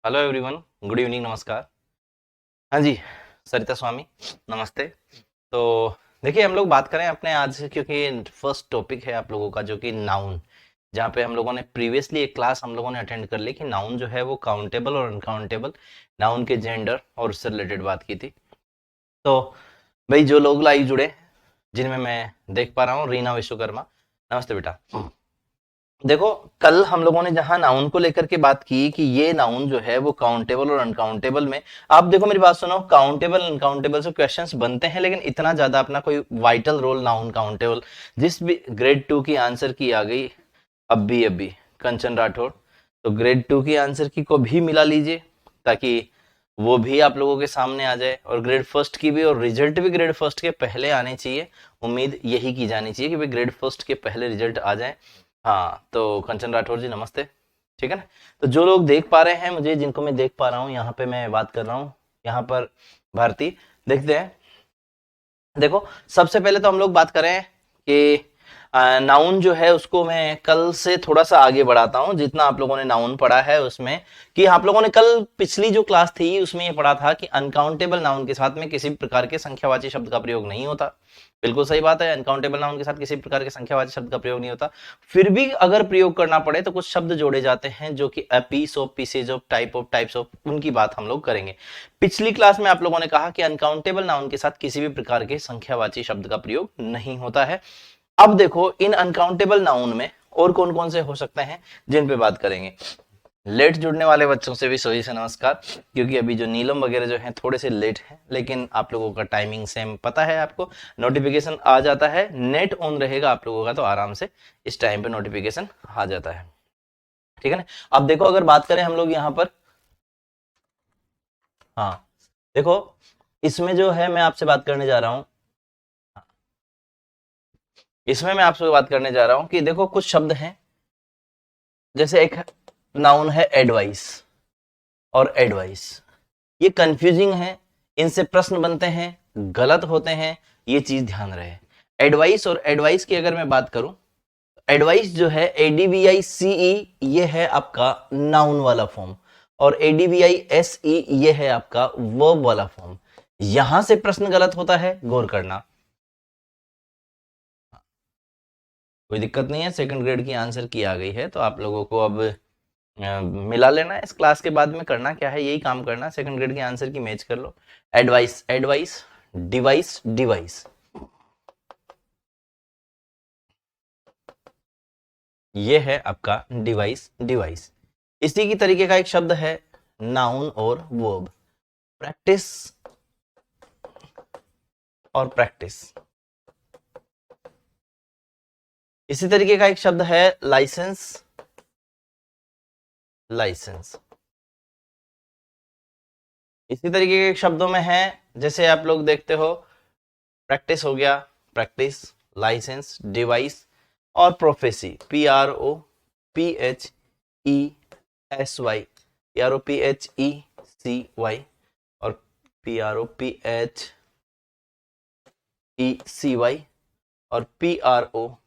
Hello everyone, good evening, नमस्कार। हाँ जी, सरिता स्वामी, नमस्ते। तो देखिए, हम लोग बात करें अपने आज से, क्योंकि फर्स्ट टॉपिक है आप लोगों का जो कि नाउन, जहाँ पे हम लोगों ने प्रीवियसली एक क्लास हम लोगों ने अटेंड कर ली कि नाउन जो है वो काउंटेबल और अनकाउंटेबल, नाउन के जेंडर और उससे रिलेटेड बात की थी। तो भाई, जो लोग लाइव जुड़े, जिनमें मैं देख पा रहा हूँ रीना विश्वकर्मा, नमस्ते बेटा। देखो, कल हम लोगों ने जहां नाउन को लेकर के बात की कि ये नाउन जो है वो काउंटेबल और अनकाउंटेबल में, आप देखो मेरी बात सुनो, काउंटेबल अनकाउंटेबल से क्वेश्चंस बनते हैं, लेकिन इतना ज्यादा अपना कोई वाइटल रोल नाउन काउंटेबल, जिस भी ग्रेड 2 की आंसर की आ गई अभी कंचन राठौड़, तो ग्रेड 2 की आंसर की को भी मिला लीजिए, ताकि वो भी आप लोगों के सामने आ जाए, और ग्रेड फर्स्ट की भी, और रिजल्ट भी ग्रेड फर्स्ट के पहले आने चाहिए। उम्मीद यही की जानी चाहिए कि भाई ग्रेड फर्स्ट के पहले रिजल्ट आ जाए। हाँ, तो कंचन राठौर जी, नमस्ते। ठीक है ना। तो जो लोग देख पा रहे हैं मुझे, जिनको मैं देख पा रहा हूँ, यहाँ पे मैं बात कर रहा हूँ, यहाँ पर भारती, देखते हैं। देखो, सबसे पहले तो हम लोग बात करें कि नाउन जो है उसको मैं कल से थोड़ा सा आगे बढ़ाता हूं, जितना आप लोगों ने नाउन पढ़ा है उसमें, कि आप लोगों ने कल पिछली जो क्लास थी उसमें ये पढ़ा था कि अनकाउंटेबल नाउन के साथ में किसी भी प्रकार के संख्यावाची शब्द का प्रयोग नहीं होता। बिल्कुल सही बात है, अनकाउंटेबल नाउन के साथ किसी प्रकार के संख्यावाची शब्द का प्रयोग नहीं होता। फिर भी अगर प्रयोग करना पड़े तो कुछ शब्द जोड़े जाते हैं, जो कि a piece of, pieces of, type of, types of, उनकी बात हम लोग करेंगे। पिछली क्लास में आप लोगों ने कहा कि अनकाउंटेबल नाउन के साथ किसी भी प्रकार के संख्यावाची शब्द का प्रयोग नहीं होता है। अब देखो, इन अनकाउंटेबल नाउन में और कौन कौन से हो सकते हैं, जिन पे बात करेंगे। लेट जुड़ने वाले बच्चों से भी सभी से नमस्कार, क्योंकि अभी जो नीलम वगैरह जो हैं थोड़े से लेट हैं, लेकिन आप लोगों का टाइमिंग सेम पता है आपको, नोटिफिकेशन आ जाता है, नेट ऑन रहेगा आप लोगों का तो आराम से इस टाइम पे नोटिफिकेशन आ जाता है। ठीक है ना। अब देखो, अगर बात करें हम लोग यहाँ पर, हाँ, देखो, इसमें जो है मैं आपसे बात करने जा रहा हूं, इसमें मैं आपसे बात करने जा रहा हूं कि देखो, कुछ शब्द हैं, जैसे एक नाउन है एडवाइस, और एडवाइस ये कंफ्यूजिंग है, इनसे प्रश्न बनते हैं, गलत होते हैं, ये चीज ध्यान रहे। एडवाइस और एडवाइस की अगर मैं बात करूं, एडवाइस जो है ADVICE, ये है आपका नाउन वाला फॉर्म, और ADVISE ये है आपका वर्ब वाला फॉर्म। यहां से प्रश्न गलत होता है, गौर करना। कोई दिक्कत नहीं है, सेकंड ग्रेड की आंसर की आ गई है, तो आप लोगों को अब मिला लेना है। इस क्लास के बाद में करना क्या है, यही काम करना, सेकंड ग्रेड की आंसर की मैच कर लो। एडवाइस, एडवाइस, डिवाइस, डिवाइस, ये है आपका डिवाइस, डिवाइस। इसी की तरीके का एक शब्द है नाउन और वर्ब, प्रैक्टिस और प्रैक्टिस। इसी तरीके का एक शब्द है लाइसेंस, लाइसेंस। इसी तरीके के शब्दों में है, जैसे आप लोग देखते हो, प्रैक्टिस हो गया, प्रैक्टिस, लाइसेंस, डिवाइस, और प्रोफेसी, PROPHESY, PROPHECY, और PROPHECY, और PROPHESY।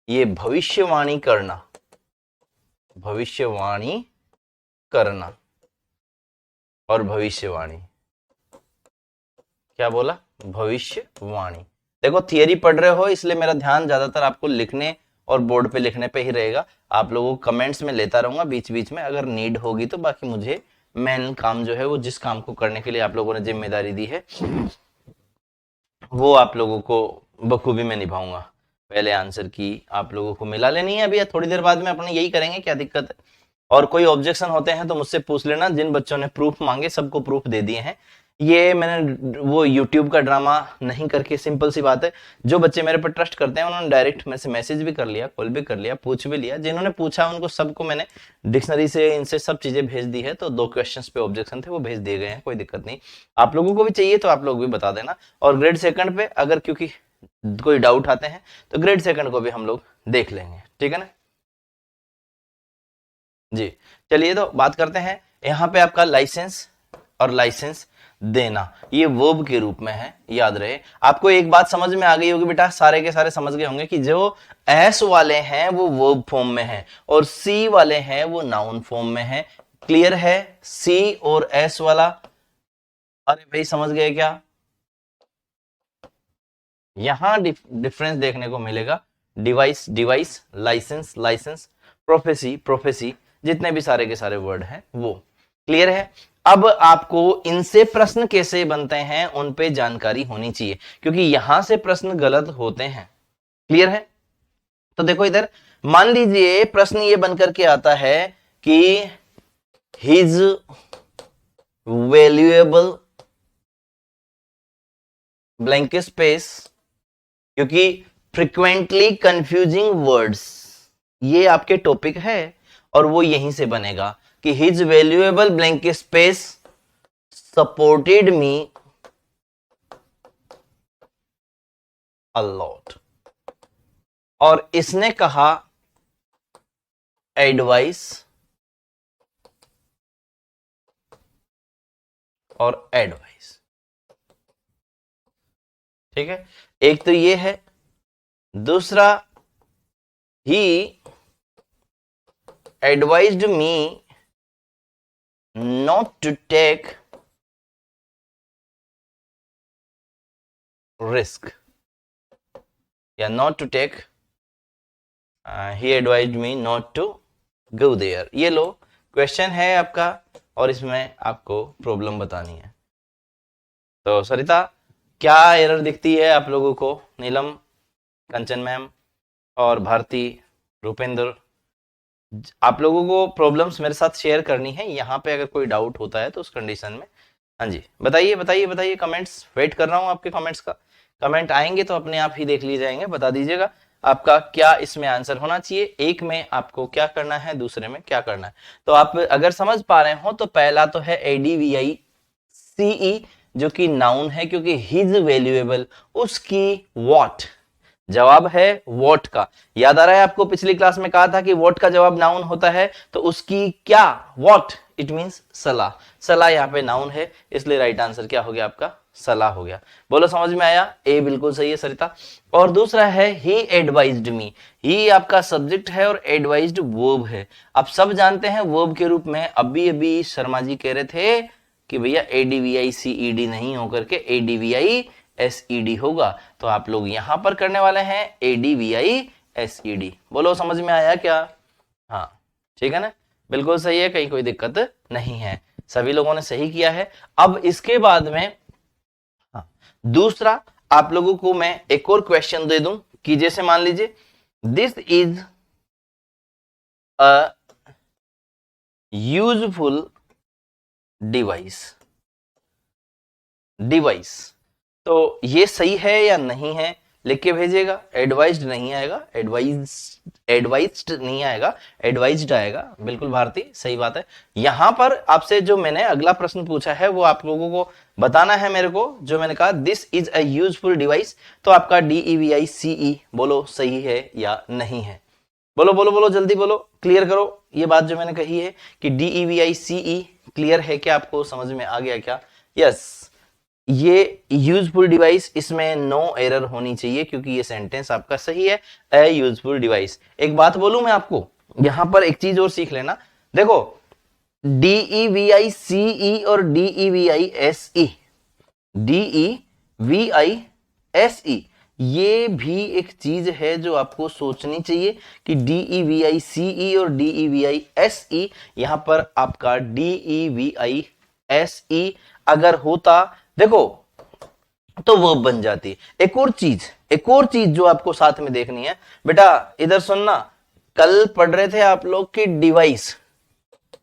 ये भविष्यवाणी करना, भविष्यवाणी करना, और भविष्यवाणी, क्या बोला, भविष्यवाणी। देखो, थियरी पढ़ रहे हो, इसलिए मेरा ध्यान ज्यादातर आपको लिखने और बोर्ड पे लिखने पे ही रहेगा। आप लोगों को कमेंट्स में लेता रहूंगा बीच बीच में, अगर नीड होगी तो। बाकी मुझे मेन काम जो है वो, जिस काम को करने के लिए आप लोगों ने जिम्मेदारी दी है, वो आप लोगों को बखूबी में निभाऊंगा। पहले आंसर की आप लोगों को मिला लेनी है, अभी थोड़ी देर बाद में अपने यही करेंगे, क्या दिक्कत है। और कोई ऑब्जेक्शन होते हैं तो मुझसे पूछ लेना। जिन बच्चों ने प्रूफ मांगे सबको प्रूफ दे दिए हैं। ये मैंने वो यूट्यूब का ड्रामा नहीं करके, सिंपल सी बात है, जो बच्चे मेरे पर ट्रस्ट करते हैं उन्होंने डायरेक्ट मेरे से मैसेज भी कर लिया, कॉल भी कर लिया, पूछ भी लिया। जिन्होंने पूछा उनको सबको मैंने डिक्शनरी से इनसे सब चीजें भेज दी है। तो 2 क्वेश्चंस पे ऑब्जेक्शन थे, वो भेज दिए गए हैं, कोई दिक्कत नहीं। आप लोगों को भी चाहिए तो आप लोग भी बता देना। और ग्रेड सेकंड पे अगर क्योंकि कोई डाउट आते हैं तो ग्रेड सेकंड को भी हम लोग देख लेंगे, ठीक है ना जी। चलिए, तो बात करते हैं यहाँ पे आपका लाइसेंस और लाइसेंस। देना, ये वर्ब के रूप में है, याद रहे। आपको एक बात समझ में आ गई होगी बेटा, सारे के सारे समझ गए होंगे कि जो एस वाले हैं वो वर्ब फॉर्म में है और सी वाले हैं वो नाउन फॉर्म में है। क्लियर है? सी और एस वाला, अरे भाई समझ गए क्या? यहां डिफरेंस देखने को मिलेगा, device device, licence licence, prophecy prophecy, जितने भी सारे के सारे वर्ड हैं वो। क्लियर है? अब आपको इनसे प्रश्न कैसे बनते हैं उन पे जानकारी होनी चाहिए, क्योंकि यहां से प्रश्न गलत होते हैं। क्लियर है? तो देखो इधर, मान लीजिए प्रश्न ये बनकर के आता है कि हिज वैल्यूएबल ब्लैंक स्पेस, क्योंकि फ्रिक्वेंटली कंफ्यूजिंग वर्ड्स ये आपके टॉपिक है और वो यहीं से बनेगा कि his valuable blank space supported me a lot, और इसने कहा एडवाइस और एडवाइस। ठीक है, एक तो ये है। दूसरा, he advised me not to take risk, या not to take, he advised me not to go there. ये लो, क्वेश्चन है आपका और इसमें आपको प्रॉब्लम बतानी है। तो सरिता, क्या एरर दिखती है आप लोगों को? नीलम, कंचन मैम और भारती, रूपेंद्र, आप लोगों को प्रॉब्लम्स मेरे साथ शेयर करनी है। यहाँ पे अगर कोई डाउट होता है तो उस कंडीशन में, हाँ जी बताइए बताइए बताइए, कमेंट्स वेट कर रहा हूँ आपके कमेंट्स का। कमेंट आएंगे तो अपने आप ही देख लिए जाएंगे, बता दीजिएगा आपका क्या इसमें आंसर होना चाहिए। एक में आपको क्या करना है, दूसरे में क्या करना है। तो आप अगर समझ पा रहे हो तो पहला तो है एडीवीआई सीई, जो कि नाउन है, क्योंकि हिज वैल्यूएबल, उसकी व्हाट, जवाब है वॉट का। याद आ रहा है आपको, पिछली क्लास में कहा था कि वॉट का जवाब नाउन होता है, तो उसकी क्या, वॉट, इट मींस सलाह। सलाह यहाँ पे नाउन है, इसलिए राइट आंसर क्या हो गया आपका, सलाह हो गया। बोलो समझ में आया? ए बिल्कुल सही है सरिता। और दूसरा है ही एडवाइज्ड मी, ही आपका सब्जेक्ट है और एडवाइज्ड वर्ब है। आप सब जानते हैं वर्ब के रूप में, अभी अभी शर्मा जी कह रहे थे कि भैया एडीवीआई सीईडी नहीं होकर के एडीवीआई एसईडी होगा, तो आप लोग यहां पर करने वाले हैं एडीवीआई एसईडी। बोलो समझ में आया क्या? हाँ ठीक है ना, बिल्कुल सही है, कहीं कोई दिक्कत नहीं है, सभी लोगों ने सही किया है। अब इसके बाद में हाँ, दूसरा आप लोगों को मैं एक और क्वेश्चन दे दूं कि जैसे मान लीजिए this is a useful device, device, तो ये सही है या नहीं है लिख के भेजिएगा। एडवाइज्ड नहीं आएगा, एडवाइज्ड नहीं आएगा, एडवाइज्ड आएगा। बिल्कुल भारती, सही बात है। यहां पर आपसे जो मैंने अगला प्रश्न पूछा है वो आप लोगों को बताना है मेरे को, जो मैंने कहा this is a useful device, तो आपका डीईवीआई सीई बोलो सही है या नहीं है। बोलो बोलो बोलो, जल्दी बोलो, क्लियर करो ये बात जो मैंने कही है कि डीईवीआई सीई क्लियर है क्या, आपको समझ में आ गया क्या? यस, ये यूजफुल डिवाइस, इसमें नो एरर होनी चाहिए क्योंकि ये सेंटेंस आपका सही है, ए यूजफुल डिवाइस। एक बात बोलूं मैं आपको, यहां पर एक चीज और सीख लेना। देखो डीईवीआई सीई और डीईवीआई एसई, डीईवीआई एसई, ये भी एक चीज है जो आपको सोचनी चाहिए कि डीईवीआई सीई और डीईवीआई एसई, यहां पर आपका डीईवीआई एसई अगर होता, देखो तो वो बन जाती। एक और चीज जो आपको साथ में देखनी है बेटा, इधर सुनना। कल पढ़ रहे थे आप लोग की डिवाइस,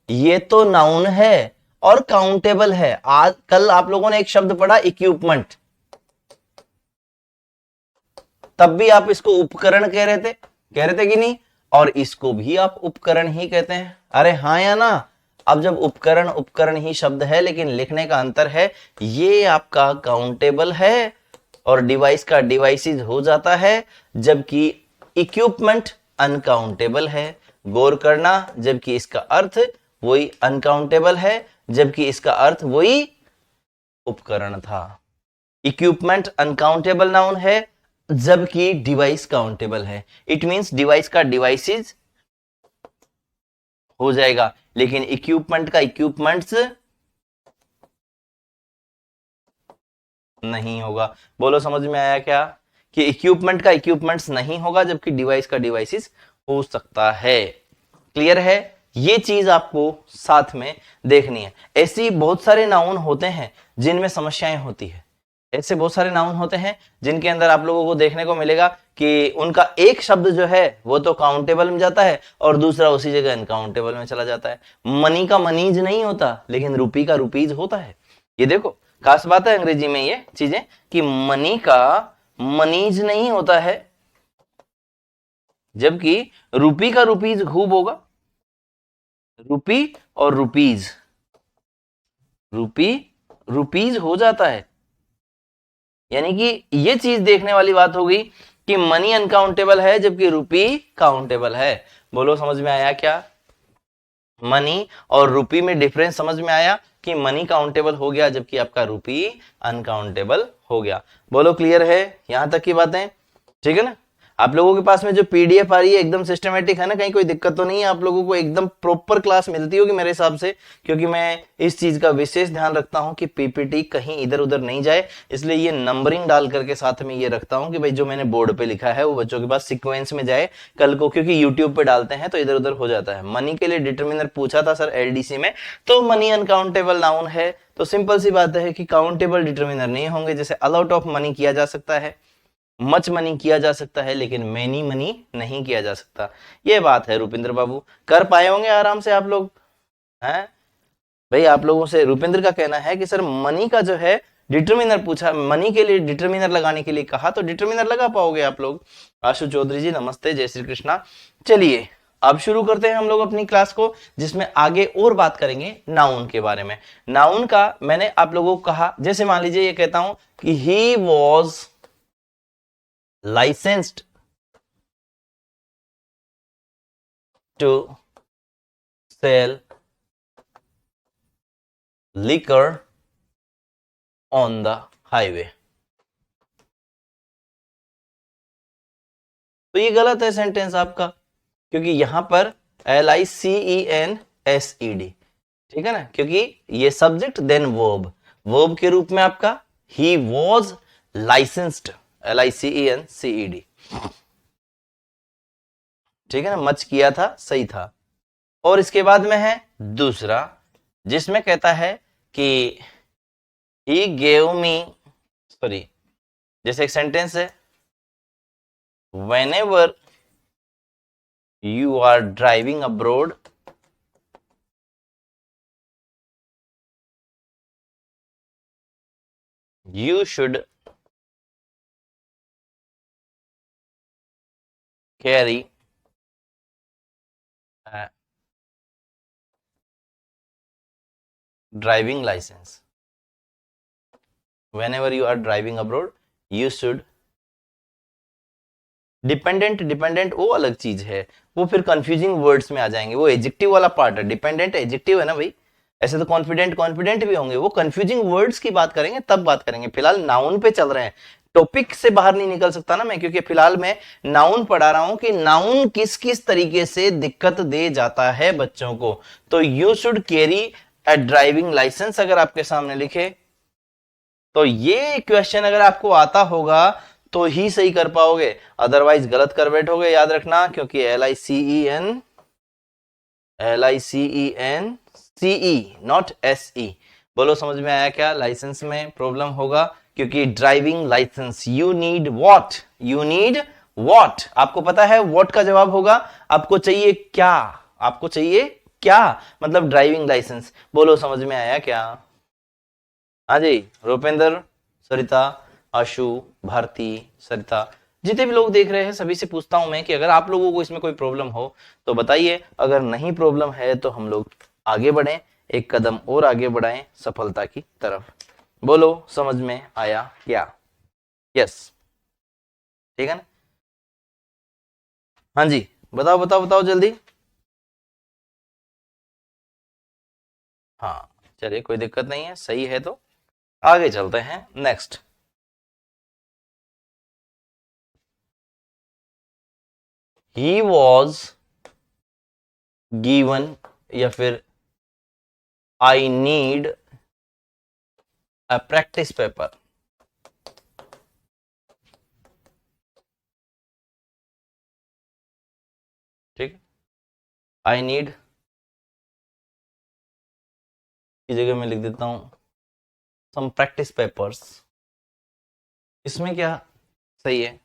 ये तो नाउन है और काउंटेबल है। आज कल आप लोगों ने एक शब्द पढ़ा इक्विपमेंट, तब भी आप इसको उपकरण कह रहे थे कि नहीं, और इसको भी आप उपकरण ही कहते हैं। अरे हाँ या ना? अब जब उपकरण उपकरण ही शब्द है लेकिन लिखने का अंतर है, ये आपका काउंटेबल है और डिवाइस का डिवाइसेस हो जाता है, जबकि इक्विपमेंट अनकाउंटेबल है। गौर करना, जबकि इसका अर्थ वही अनकाउंटेबल है, जबकि इसका अर्थ वही उपकरण था। इक्विपमेंट अनकाउंटेबल नाउन है जबकि डिवाइस काउंटेबल है। इट मींस डिवाइस का डिवाइसेस हो जाएगा, लेकिन इक्विपमेंट का इक्विपमेंट्स नहीं होगा। बोलो समझ में आया क्या, कि इक्विपमेंट का इक्विपमेंट्स नहीं होगा जबकि डिवाइस का डिवाइसेस हो सकता है। क्लियर है, ये चीज आपको साथ में देखनी है। ऐसी बहुत सारे नाउन होते हैं जिनमें समस्याएं होती है। ऐसे बहुत सारे नाउन होते हैं जिनके अंदर आप लोगों को देखने को मिलेगा कि उनका एक शब्द जो है वो तो काउंटेबल में जाता है और दूसरा उसी जगह अनकाउंटेबल में चला जाता है। मनी का मनीज नहीं होता, लेकिन रुपी का रुपीज होता है। ये देखो खास बात है अंग्रेजी में ये चीजें, कि मनी का मनीज नहीं होता है जबकि रुपी का रुपीज खूब होगा। रुपी और रुपीज, रुपी रुपीज हो जाता है। यानी कि ये चीज देखने वाली बात होगी कि मनी अनकाउंटेबल है जबकि रुपी काउंटेबल है। बोलो समझ में आया क्या, मनी और रुपी में डिफरेंस समझ में आया कि मनी काउंटेबल हो गया जबकि आपका रुपी अनकाउंटेबल हो गया। बोलो क्लियर है यहां तक की बातें, ठीक है ना। आप लोगों के पास में जो पीडीएफ आ रही है एकदम सिस्टमेटिक है ना, कहीं कोई दिक्कत तो नहीं है, आप लोगों को एकदम प्रॉपर क्लास मिलती होगी मेरे हिसाब से, क्योंकि मैं इस चीज का विशेष ध्यान रखता हूं कि पीपीटी कहीं इधर उधर नहीं जाए, इसलिए ये नंबरिंग डाल करके साथ में ये रखता हूं कि भाई जो मैंने बोर्ड पे लिखा है वो बच्चों के पास सिक्वेंस में जाए कल को, क्योंकि यूट्यूब पे डालते हैं तो इधर उधर हो जाता है। मनी के लिए डिटर्मिनर पूछा था सर एलडीसी में, तो मनी अनकाउंटेबल नाउन है तो सिंपल सी बात है कि काउंटेबल डिटर्मिनर नहीं होंगे। जैसे अलॉट ऑफ मनी किया जा सकता है, मच मनी किया जा सकता है, लेकिन मैनी मनी नहीं किया जा सकता। ये बात है रुपिंदर बाबू, कर पाए होंगे आराम से आप लोग हैं भाई। आप लोगों से रुपिंदर का कहना है कि सर मनी का जो है डिटर्मिनर पूछा, मनी के लिए डिटर्मिनर लगाने के लिए कहा तो डिटर्मिनर लगा पाओगे आप लोग। आशु चौधरी जी नमस्ते, जय श्री कृष्णा। चलिए अब शुरू करते हैं हम लोग अपनी क्लास को, जिसमें आगे और बात करेंगे नाउन के बारे में। नाउन का मैंने आप लोगों को कहा, जैसे मान लीजिए ये कहता हूं कि he was licensed to sell liquor on the highway। तो ये गलत है सेंटेंस आपका, क्योंकि यहां पर LICENSED, ठीक है ना, क्योंकि ये सब्जेक्ट देन वर्ब, वर्ब के रूप में आपका ही वॉज लाइसेंस्ड LICENCED, ठीक है ना, मच किया था सही था। और इसके बाद में है दूसरा जिसमें कहता है कि he gave me, सॉरी, जैसे एक सेंटेंस है whenever you are driving abroad you should carry a driving license। whenever you are driving abroad you should, dependent, dependent वो अलग चीज है, वो फिर कंफ्यूजिंग वर्ड्स में आ जाएंगे, वो एडजेक्टिव वाला पार्ट है। डिपेंडेंट एडजेक्टिव है ना भाई, ऐसे तो कॉन्फिडेंट कॉन्फिडेंट भी होंगे, वो कंफ्यूजिंग वर्ड्स की बात करेंगे तब बात करेंगे। फिलहाल नाउन पे चल रहे हैं, टॉपिक से बाहर नहीं निकल सकता ना मैं, क्योंकि फिलहाल मैं नाउन पढ़ा रहा हूं कि नाउन किस किस तरीके से दिक्कत दे जाता है बच्चों को। तो you should carry a driving licence अगर आपके सामने लिखे तो ये क्वेश्चन अगर आपको आता होगा तो ही सही कर पाओगे, अदरवाइज गलत कर बैठोगे, याद रखना। क्योंकि LICENCE नॉट SE। बोलो समझ में आया क्या, लाइसेंस में प्रॉब्लम होगा क्योंकि driving licence you need what, you need what, आपको पता है व्हाट का जवाब होगा आपको चाहिए क्या, आपको चाहिए क्या, मतलब ड्राइविंग लाइसेंस। बोलो समझ में आया क्या। हाँ जी, रूपेंद्र, सरिता, आशु, भारती, सरिता, जितने भी लोग देख रहे हैं सभी से पूछता हूं मैं कि अगर आप लोगों को इसमें कोई प्रॉब्लम हो तो बताइए, अगर नहीं प्रॉब्लम है तो हम लोग आगे बढ़ें, एक कदम और आगे बढ़ाएं सफलता की तरफ। बोलो समझ में आया क्या, यस, ठीक है ना। हाँ जी, बताओ बताओ बताओ जल्दी। हाँ चलिए कोई दिक्कत नहीं है, सही है तो आगे चलते हैं नेक्स्ट। ही वॉज गिवन, या फिर I need a practice paper. ठीक है, आई नीड की जगह मैं लिख देता हूं सम प्रैक्टिस पेपर्स। इसमें क्या सही है?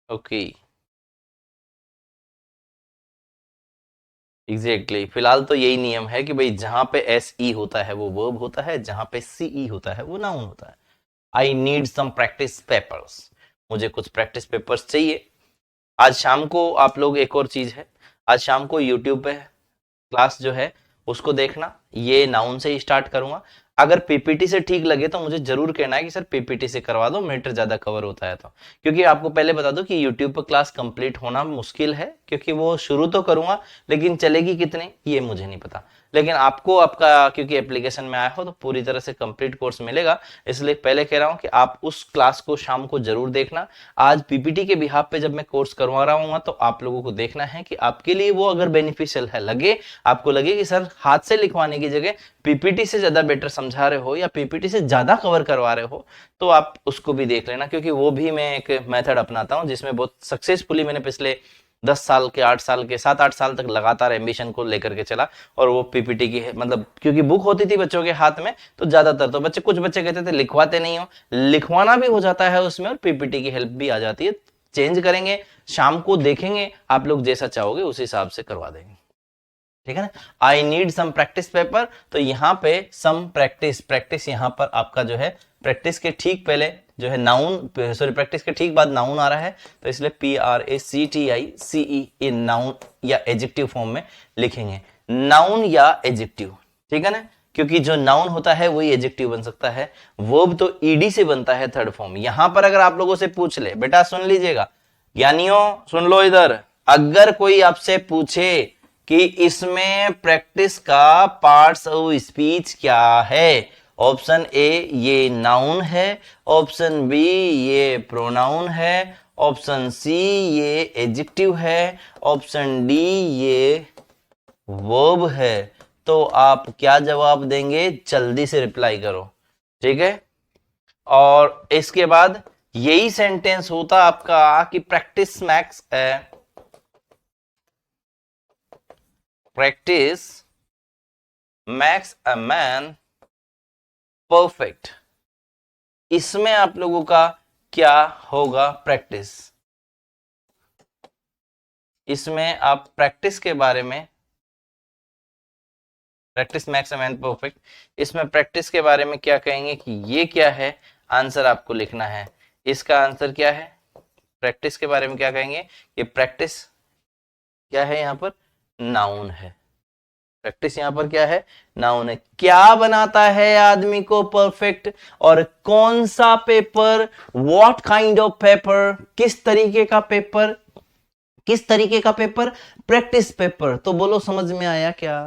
ओके, एग्जैक्टली फिलहाल तो यही नियम है कि भाई जहां पे एस ई होता है वो वर्ब होता है, जहां पे सी ई होता है वो नाउन होता है। I need some practice papers, मुझे कुछ प्रैक्टिस पेपर्स चाहिए। आज शाम को आप लोग, एक और चीज है, आज शाम को यूट्यूब पे क्लास जो है उसको देखना, ये नाउन से ही स्टार्ट करूंगा। अगर पीपीटी से ठीक लगे तो मुझे जरूर कहना है कि सर पीपीटी से करवा दो, मीटर ज्यादा कवर होता है तो। क्योंकि आपको पहले बता दो कि यूट्यूब पर क्लास कंप्लीट होना मुश्किल है, क्योंकि वो शुरू तो करूंगा लेकिन चलेगी कितने ये मुझे नहीं पता। लेकिन आपको आपका क्योंकि एप्लीकेशन में आया हो तो पूरी तरह से कंप्लीट कोर्स मिलेगा, इसलिए पहले कह रहा हूं कि आप उस क्लास को शाम को जरूर देखना। आज पीपीटी के बिहाफ पे जब मैं कोर्स करवा रहा हूँ तो आप लोगों को देखना है कि आपके लिए वो अगर बेनिफिशियल है, लगे आपको लगे कि सर हाथ से लिखवाने की जगह पीपीटी से ज्यादा बेटर समझा रहे हो या पीपीटी से ज्यादा कवर करवा रहे हो, तो आप उसको भी देख लेना। क्योंकि वो भी मैं एक मेथड अपनाता हूं जिसमें बहुत सक्सेसफुली मैंने पिछले 10 साल के, 8 साल के, 7-8 साल तक लगातार एम्बिशन को लेकर के चला। और वो पीपीटी की है, मतलब क्योंकि बुक होती थी बच्चों के हाथ में तो ज्यादातर तो बच्चे, कुछ बच्चे कहते थे लिखवाते नहीं हो, लिखवाना भी हो जाता है उसमें और पीपीटी की हेल्प भी आ जाती है। चेंज करेंगे, शाम को देखेंगे, आप लोग जैसा चाहोगे उस हिसाब से करवा देंगे। ठीक है ना। I need some practice paper, तो यहां पे सम प्रैक्टिस, प्रैक्टिस यहां पर आपका जो है प्रैक्टिस के ठीक पहले जो है नाउन, सॉरी प्रैक्टिस के ठीक बाद नाउन आ रहा है, तो इसलिए PRACTICE इन नाउन या एडजेक्टिव फॉर्म में लिखेंगे, नाउन या एडजेक्टिव। ठीक है ना, क्योंकि जो नाउन होता है वही एडजेक्टिव बन सकता है, वर्ब तो ईडी से बनता है थर्ड फॉर्म। यहां पर अगर आप लोगों से पूछ ले, बेटा सुन लीजिएगा, ज्ञानियों सुन लो इधर, अगर कोई आपसे पूछे कि इसमें प्रैक्टिस का पार्ट्स ऑफ स्पीच क्या है, ऑप्शन ए ये नाउन है, ऑप्शन बी ये प्रोनाउन है, ऑप्शन सी ये एडजेक्टिव है, ऑप्शन डी ये वर्ब है, तो आप क्या जवाब देंगे? जल्दी से रिप्लाई करो। ठीक है, और इसके बाद यही सेंटेंस होता आपका कि practice max, practice max a man perfect. इसमें आप लोगों का क्या होगा? प्रैक्टिस, इसमें आप प्रैक्टिस के बारे में, practice max a man perfect, इसमें प्रैक्टिस के बारे में क्या कहेंगे कि ये क्या है? आंसर आपको लिखना है। इसका आंसर क्या है? प्रैक्टिस के बारे में क्या कहेंगे कि प्रैक्टिस क्या है? यहां पर नाउन है। प्रैक्टिस यहां पर क्या है? नाउन है। क्या बनाता है आदमी को परफेक्ट? और कौन सा paper? What kind of paper? किस तरीके का पेपर? किस तरीके का पेपर? Practice paper. तो बोलो समझ में आया क्या?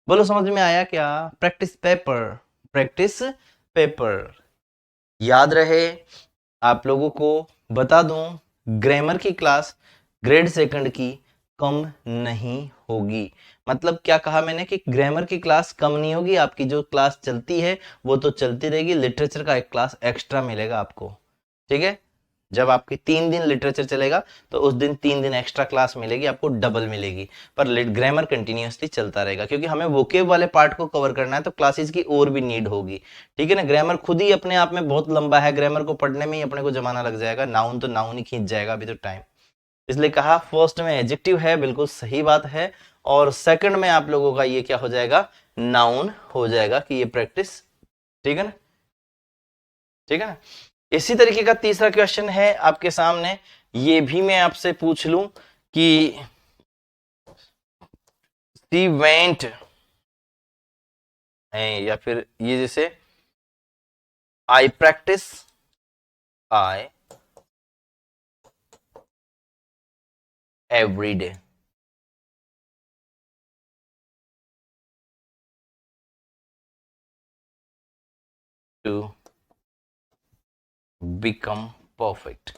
बोलो समझ में आया क्या? Practice paper, practice paper. याद रहे, आप लोगों को बता दूं, ग्रामर की क्लास ग्रेड सेकंड की कम नहीं होगी। मतलब क्या कहा मैंने कि ग्रामर की क्लास कम नहीं होगी, आपकी जो क्लास चलती है वो तो चलती रहेगी, लिटरेचर का एक क्लास एक्स्ट्रा मिलेगा आपको। ठीक है, जब आपकी 3 दिन लिटरेचर चलेगा तो उस दिन 3 दिन एक्स्ट्रा क्लास मिलेगी आपको, डबल मिलेगी। पर ग्रामर कंटिन्यूअसली चलता रहेगा, क्योंकि हमें वोकेब वाले पार्ट को कवर करना है तो क्लासेस की और भी नीड होगी। ठीक है ना, ग्रामर खुद ही अपने आप में बहुत लंबा है, ग्रामर को पढ़ने में ही अपने को जमाना लग जाएगा, नाउन तो नाउन ही खींच जाएगा अभी तो टाइम। इसलिए कहा फर्स्ट में एडजेक्टिव है, बिल्कुल सही बात है, और सेकंड में आप लोगों का ये क्या हो जाएगा? नाउन हो जाएगा कि ये प्रैक्टिस। ठीक है ना, ठीक है ना। इसी तरीके का तीसरा क्वेश्चन है आपके सामने, ये भी मैं आपसे पूछ लूं कि सी वेंट है, या फिर ये जैसे I practice, I every day. to become perfect.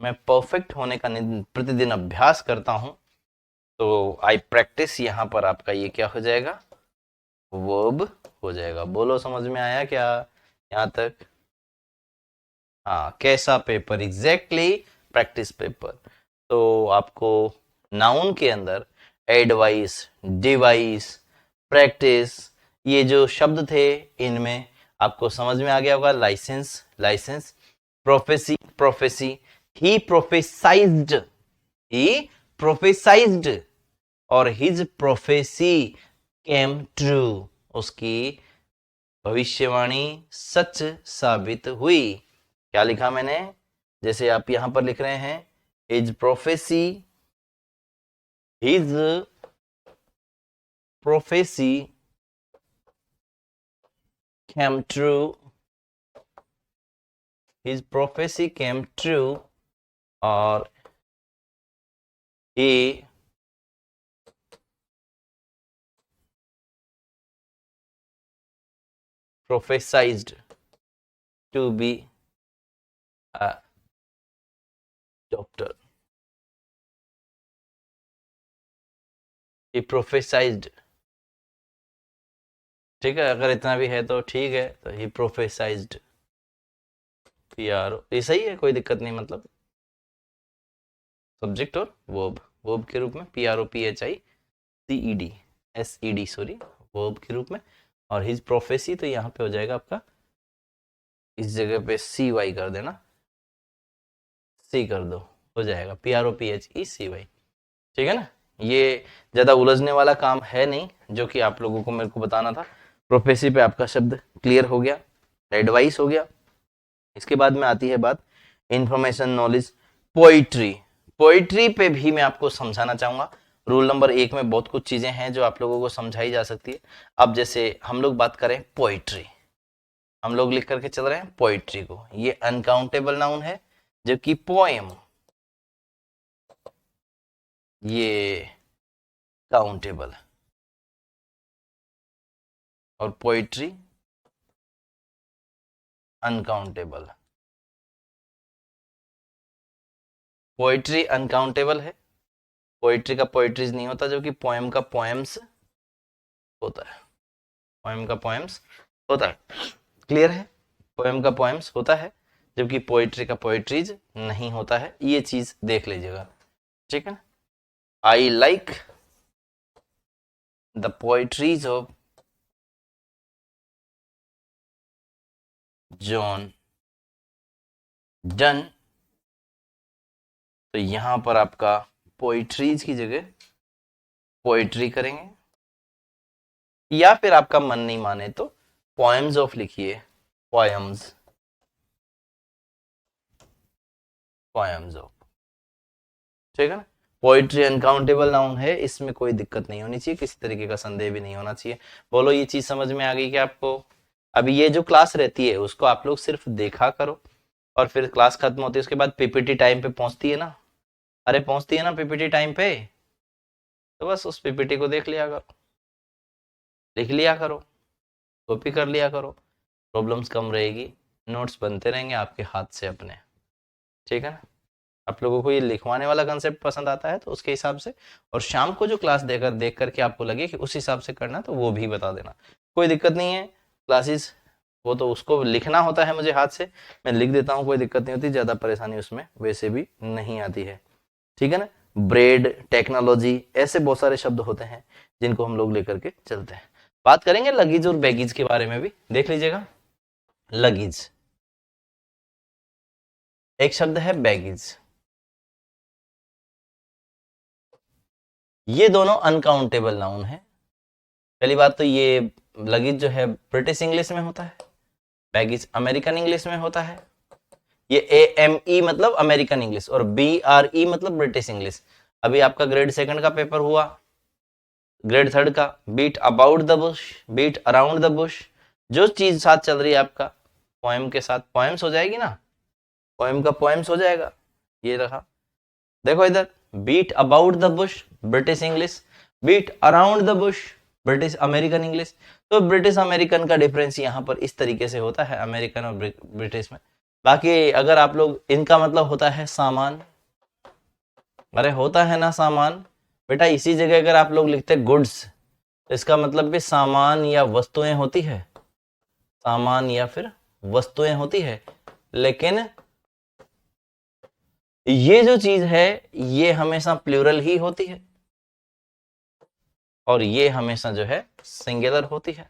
मैं परफेक्ट होने का प्रतिदिन अभ्यास करता हूं, तो आई प्रैक्टिस, यहां पर आपका ये क्या हो जाएगा, वर्ब हो जाएगा। बोलो समझ में आया क्या यहां तक? हाँ, कैसा पेपर, एग्जैक्टली प्रैक्टिस पेपर। तो आपको नाउन के अंदर एडवाइस, डिवाइस, प्रैक्टिस, ये जो शब्द थे इनमें आपको समझ में आ गया होगा। लाइसेंस, लाइसेंस, प्रोफेसी, प्रोफेसी, ही प्रोफेसाइज्ड, ही प्रोफेसाइज्ड, और हिज प्रोफेसी केम ट्रू, उसकी भविष्यवाणी सच साबित हुई। क्या लिखा मैंने? जैसे आप यहां पर लिख रहे हैं, हिज प्रोफेसी, हिज प्रोफेसी केम ट्रू, हिज प्रोफेसी केम ट्रू, और he prophesied to be a doctor. He prophesied, ठीक है, अगर इतना भी है तो ठीक है, तो he prophesied, यार ये सही है, कोई दिक्कत नहीं, मतलब सब्जेक्ट और वर्ब, वर्ब के रूप में PROPHICED, सॉरी, वर्ब के रूप में, और हिज प्रोफेसी तो यहाँ पे हो जाएगा आपका, इस जगह पे CY कर देना, C कर दो, हो जाएगा PROPHECY, ठीक है ना। ये ज्यादा उलझने वाला काम है नहीं, जो कि आप लोगों को मेरे को बताना था। प्रोफेसी पे आपका शब्द क्लियर हो गया, एडवाइस हो गया। इसके बाद में आती है बात इंफॉर्मेशन, नॉलेज, पोइट्री। पोइट्री पे भी मैं आपको समझाना चाहूंगा। रूल नंबर 1 में बहुत कुछ चीजें हैं जो आप लोगों को समझाई जा सकती है। अब जैसे हम लोग बात करें पोइट्री, हम लोग लिख करके चल रहे हैं पोइट्री को, ये अनकाउंटेबल नाउन है, जबकि पोएम ये काउंटेबल, और पोइट्री अनकाउंटेबल। पोइट्री अनकाउंटेबल है, पोइट्री का पोइट्रीज नहीं होता, जो कि पोएम का पोएम्स होता है, पोएम का पोएम्स होता है। क्लियर है? पोएम का पोएम्स होता है, जबकि पोइट्री का पोइट्रीज नहीं होता है, ये चीज देख लीजिएगा, ठीक है ना। I like the poetries of John Donne, तो यहां पर आपका पोइट्रीज की जगह पोइट्री करेंगे, या फिर आपका मन नहीं माने तो पोएम्स ऑफ लिखिए, पोएम्स, पोएम्स ऑफ, ठीक है ना। पोइट्री अनकाउंटेबल नाउन है, इसमें कोई दिक्कत नहीं होनी चाहिए, किसी तरीके का संदेह भी नहीं होना चाहिए। बोलो ये चीज समझ में आ गई क्या आपको? अभी ये जो क्लास रहती है उसको आप लोग सिर्फ देखा करो, और फिर क्लास खत्म होती है उसके बाद PPT टाइम पे पहुंचती है ना, अरे पहुंचती है ना PPT टाइम पे, तो बस उस PPT को देख लिया करो, लिख लिया करो, कॉपी कर लिया करो, प्रॉब्लम्स कम रहेगी, नोट्स बनते रहेंगे आपके हाथ से अपने, ठीक है ना। आप लोगों को ये लिखवाने वाला कंसेप्ट पसंद आता है तो उसके हिसाब से, और शाम को जो क्लास देख करके आपको लगे कि उस हिसाब से करना, तो वो भी बता देना, कोई दिक्कत नहीं है। क्लासेस वो तो उसको लिखना होता है मुझे हाथ से, मैं लिख देता हूँ, कोई दिक्कत नहीं होती, ज़्यादा परेशानी उसमें वैसे भी नहीं आती है, ठीक है ना। ब्रेड, टेक्नोलॉजी, ऐसे बहुत सारे शब्द होते हैं जिनको हम लोग लेकर के चलते हैं। बात करेंगे लगेज और बैगेज के बारे में भी, देख लीजिएगा। लगेज, एक शब्द है बैगेज, ये दोनों अनकाउंटेबल नाउन है। पहली बात तो ये लगेज जो है ब्रिटिश इंग्लिश में होता है, बैगेज अमेरिकन इंग्लिश में होता है। ये AME मतलब अमेरिकन इंग्लिश, और BRE मतलब ब्रिटिश इंग्लिश। अभी आपका ग्रेड 2 का पेपर हुआ, ग्रेड 3 का beat about the bush, beat around the bush, जो चीज साथ चल रही है आपका पोएम के साथ, पोएम्स हो जाएगी ना, पोएम का पोएम्स हो जाएगा। ये रहा, देखो इधर, beat about the bush British English, beat around the bush, British American English. तो ब्रिटिश अमेरिकन का डिफरेंस यहाँ पर इस तरीके से होता है अमेरिकन और ब्रिटिश में। बाकी अगर आप लोग, इनका मतलब होता है सामान, अरे होता है ना सामान बेटा, इसी जगह अगर आप लोग लिखते गुड्स, इसका मतलब भी सामान या वस्तुएं होती है, सामान या फिर वस्तुएं होती है। लेकिन ये जो चीज है ये हमेशा प्लूरल ही होती है और ये हमेशा जो है सिंगुलर होती है।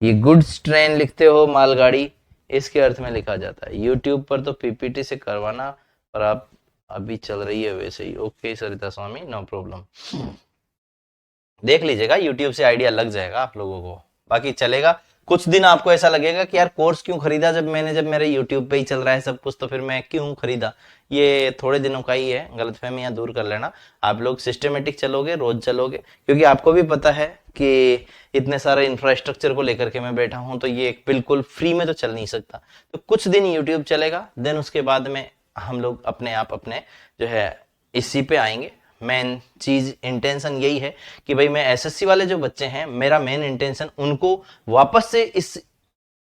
ये गुड्स ट्रेन लिखते हो मालगाड़ी, इसके अर्थ में लिखा जाता है। यूट्यूब पर तो पीपीटी से करवाना, पर आप अभी चल रही है वैसे ही। ओके सरिता स्वामी, नो प्रॉब्लम, देख लीजिएगा, यूट्यूब से आइडिया लग जाएगा आप लोगों को। बाकी चलेगा, कुछ दिन आपको ऐसा लगेगा कि यार कोर्स क्यों खरीदा, जब मेरे यूट्यूब पे ही चल रहा है सब कुछ, तो फिर मैं क्यों खरीदा। ये थोड़े दिनों का ही है, गलतफहमियां दूर कर लेना। आप लोग सिस्टमेटिक चलोगे, रोज चलोगे, क्योंकि आपको भी पता है कि इतने सारे इंफ्रास्ट्रक्चर को लेकर के मैं बैठा हूं, तो ये बिल्कुल फ्री में तो चल नहीं सकता। तो कुछ दिन यूट्यूब चलेगा, देन उसके बाद में हम लोग अपने आप अपने जो है इसी पे आएंगे। मेन चीज इंटेंशन यही है कि भाई मैं एसएससी वाले जो बच्चे हैं, मेरा मेन इंटेंशन उनको वापस से इस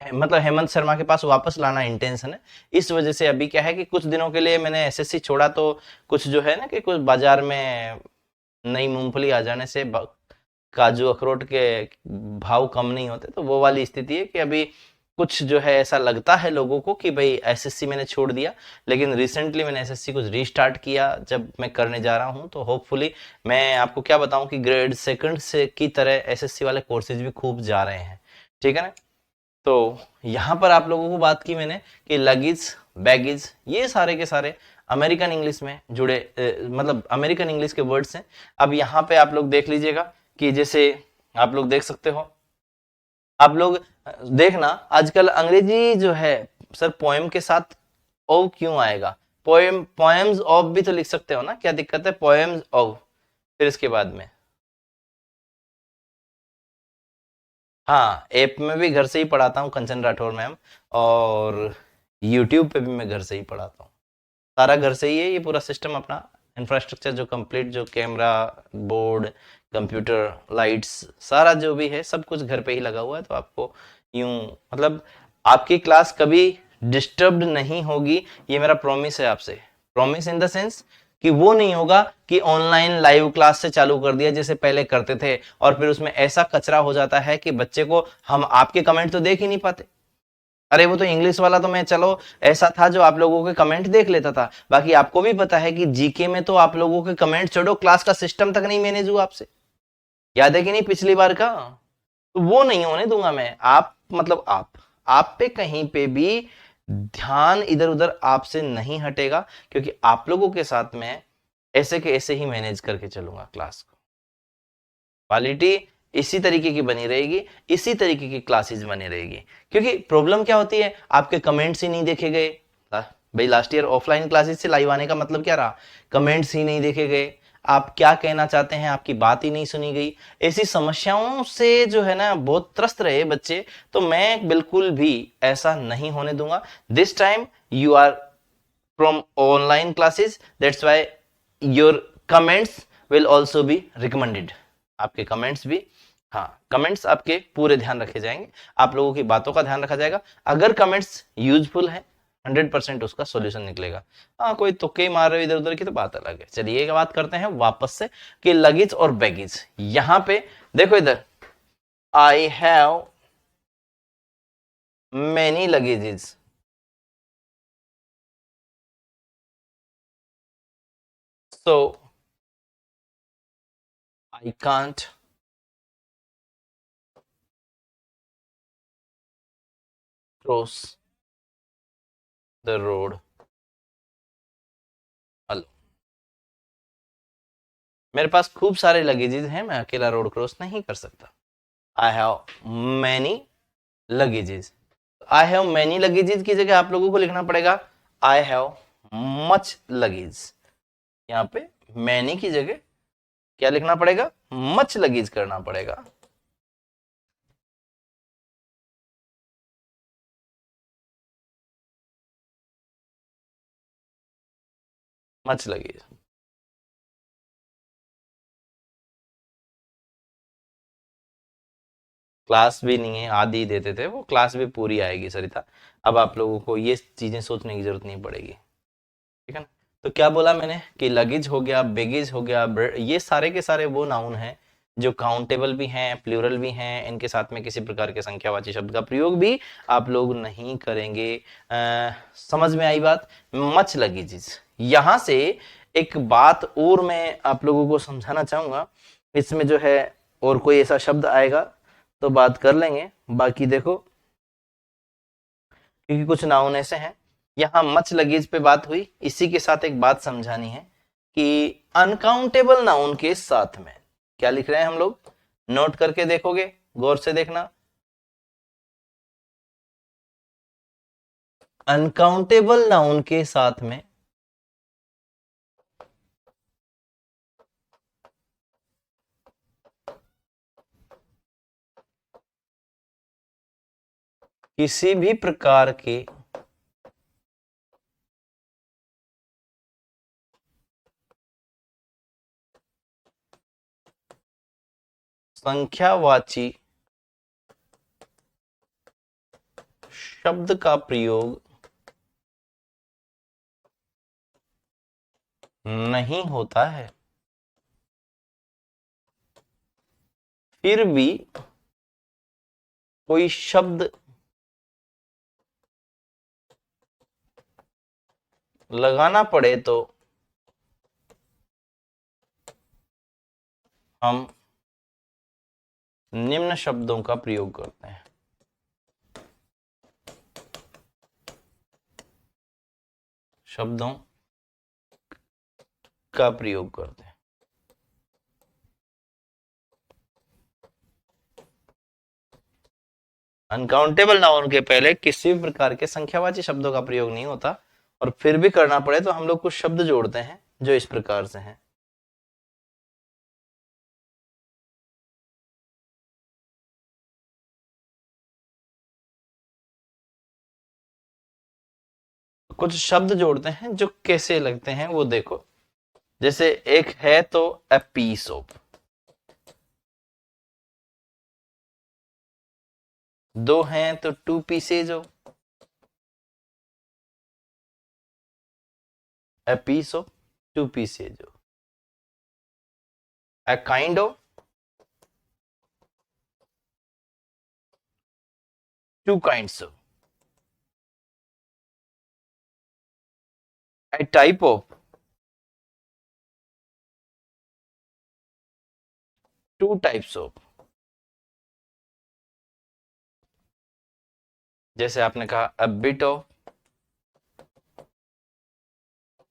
मतलब हेमंत शर्मा के पास वापस लाना इंटेंशन है। इस वजह से अभी क्या है कि कुछ दिनों के लिए मैंने एसएससी छोड़ा, तो कुछ जो है ना कि कुछ बाजार में नई मूंगफली आ जाने से काजू अखरोट के भाव कम नहीं होते, तो वो वाली स्थिति है कि अभी कुछ जो है ऐसा लगता है लोगों को कि भाई एसएससी मैंने छोड़ दिया। लेकिन रिसेंटली मैंने एसएससी कुछ रीस्टार्ट किया, जब मैं करने जा रहा हूं, तो होपफुली मैं आपको क्या बताऊं कि ग्रेड सेकंड से की तरह एसएससी वाले कोर्सेज भी खूब जा रहे हैं, ठीक है ना। तो यहाँ पर आप लोगों को बात की मैंने कि लगेज, बैगेज, ये सारे के सारे अमेरिकन इंग्लिश में जुड़े मतलब अमेरिकन इंग्लिश के वर्ड्स हैं। अब यहाँ पे आप लोग देख लीजिएगा कि जैसे आप लोग देख सकते हो, आप लोग देखना आजकल अंग्रेजी जो है सर पोएम के साथ ओ क्यों आएगा। पोएम, पोएम्स ऑफ भी तो लिख सकते हो ना, क्या दिक्कत है, पोएम्स ऑफ, फिर इसके बाद में। हाँ, ऐप में भी घर से ही पढ़ाता हूँ कंचन राठौर मैम, और यूट्यूब पे भी मैं घर से ही पढ़ाता हूँ। सारा घर से ही है, ये पूरा सिस्टम अपना इंफ्रास्ट्रक्चर जो कंप्लीट, जो कैमरा, बोर्ड, कंप्यूटर, लाइट्स, सारा जो भी है सब कुछ घर पे ही लगा हुआ है। तो आपको यूं मतलब आपकी क्लास कभी डिस्टर्ब्ड नहीं होगी, ये मेरा प्रॉमिस है आपसे। प्रॉमिस इन द सेंस कि वो नहीं होगा कि ऑनलाइन लाइव क्लास से चालू कर दिया जैसे पहले करते थे, और फिर उसमें ऐसा कचरा हो जाता है कि बच्चे को हम आपके कमेंट तो देख ही नहीं पाते। अरे वो तो इंग्लिश वाला तो मैं चलो ऐसा था जो आप लोगों के कमेंट देख लेता था, बाकी आपको भी पता है कि जीके में तो आप लोगों के कमेंट छोड़ो, क्लास का सिस्टम तक नहीं मैनेज हुआ आपसे, याद है कि नहीं पिछली बार का। तो वो नहीं होने दूंगा मैं। आप मतलब आप पे कहीं पे भी ध्यान इधर उधर आपसे नहीं हटेगा, क्योंकि आप लोगों के साथ में ऐसे के ऐसे ही मैनेज करके चलूंगा क्लास को। क्वालिटी इसी तरीके की बनी रहेगी, इसी तरीके की क्लासेस बनी रहेगी। क्योंकि प्रॉब्लम क्या होती है, आपके कमेंट्स ही नहीं देखे गए। भाई लास्ट ईयर ऑफलाइन क्लासेस से लाइव आने का मतलब क्या रहा, कमेंट्स ही नहीं देखे गए, आप क्या कहना चाहते हैं आपकी बात ही नहीं सुनी गई। ऐसी समस्याओं से जो है ना बहुत त्रस्त रहे बच्चे, तो मैं बिल्कुल भी ऐसा नहीं होने दूंगा। This time you are from online classes, that's why your comments will also be recommended. आपके कमेंट्स भी, हाँ कमेंट्स आपके पूरे ध्यान रखे जाएंगे, आप लोगों की बातों का ध्यान रखा जाएगा। अगर कमेंट्स यूजफुल है 100% उसका सॉल्यूशन निकलेगा। हाँ कोई तुक्के ही मार रहे हो इधर उधर की तो बात अलग है। चलिए एक बात करते हैं वापस से कि लगेज और बैगेज। यहां पे देखो इधर, I have many luggages, so I can't cross the road alone. मेरे पास खूब सारे लगेजेस हैं, मैं अकेला रोड क्रॉस नहीं कर सकता। I have many luggages, I have many luggages की जगह आप लोगों को लिखना पड़ेगा आई हैव मच लगेज। यहाँ पे मैनी की जगह क्या लिखना पड़ेगा, मच लगेज करना पड़ेगा। Much luggage. क्लास भी नहीं है, आधी देते थे, वो क्लास भी पूरी आएगी सरिता। अब आप लोगों को ये चीजें सोचने की जरूरत नहीं पड़ेगी, ठीक है ना। तो क्या बोला मैंने कि लगेज हो गया, बेगेज हो गया, ये सारे के सारे वो नाउन हैं जो काउंटेबल भी हैं, प्लूरल भी हैं, इनके साथ में किसी प्रकार के संख्यावाची शब्द का प्रयोग भी आप लोग नहीं करेंगे। समझ में आई बात। मच लगेज, यहां से एक बात और मैं आप लोगों को समझाना चाहूंगा। इसमें जो है और कोई ऐसा शब्द आएगा तो बात कर लेंगे, बाकी देखो क्योंकि कुछ नाउन ऐसे हैं। यहां मच लगेज पे बात हुई, इसी के साथ एक बात समझानी है कि अनकाउंटेबल नाउन के साथ में क्या लिख रहे हैं हम लोग, नोट करके देखोगे, गौर से देखना। अनकाउंटेबल नाउन के साथ में किसी भी प्रकार के संख्यावाची शब्द का प्रयोग नहीं होता है, फिर भी कोई शब्द लगाना पड़े तो हम निम्न शब्दों का प्रयोग करते हैं। शब्दों का प्रयोग करते हैं। अनकाउंटेबल नाउन के पहले किसी भी प्रकार के संख्यावाची शब्दों का प्रयोग नहीं होता, और फिर भी करना पड़े तो हम लोग कुछ शब्द जोड़ते हैं जो इस प्रकार से हैं। कुछ शब्द जोड़ते हैं जो कैसे लगते हैं वो देखो। जैसे एक है तो अ पीस ऑफ, दो हैं तो two pieces of, a piece of, two pieces of, a kind of, two kinds of, a type of, two types of. जैसे आपने कहा a bit of,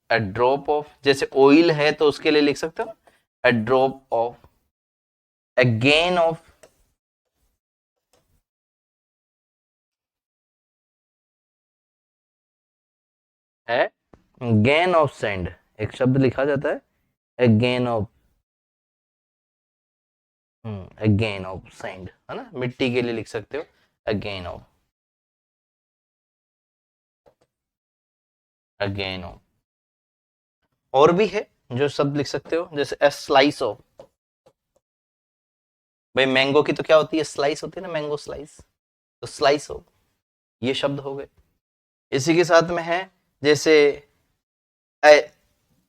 a drop of, जैसे ऑयल है तो उसके लिए लिख सकते हो a drop of, a grain of, है गेन ऑफ सेंड, एक शब्द लिखा जाता है a grain of, a grain of sand, है ना, मिट्टी के लिए लिख सकते हो अ grain of, a grain of. और भी है जो शब्द लिख सकते हो, जैसे अ स्लाइस ऑफ। भाई मैंगो की तो क्या होती है, स्लाइस होती है ना, मैंगो स्लाइस, तो स्लाइस ऑफ, ये शब्द हो गए। इसी के साथ में है जैसे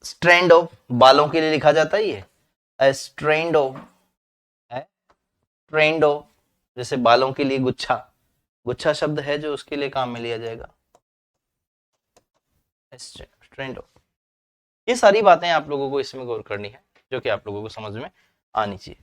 स्ट्रैंड ऑफ, बालों के लिए लिखा जाता है ये स्ट्रैंड ऑफ, ट्रेंड ऑफ, जैसे बालों के लिए गुच्छा, गुच्छा शब्द है जो उसके लिए काम में लिया जाएगा स्ट्रैंड ऑफ। ये सारी बातें आप लोगों को इसमें गौर करनी है जो कि आप लोगों को समझ में आनी चाहिए।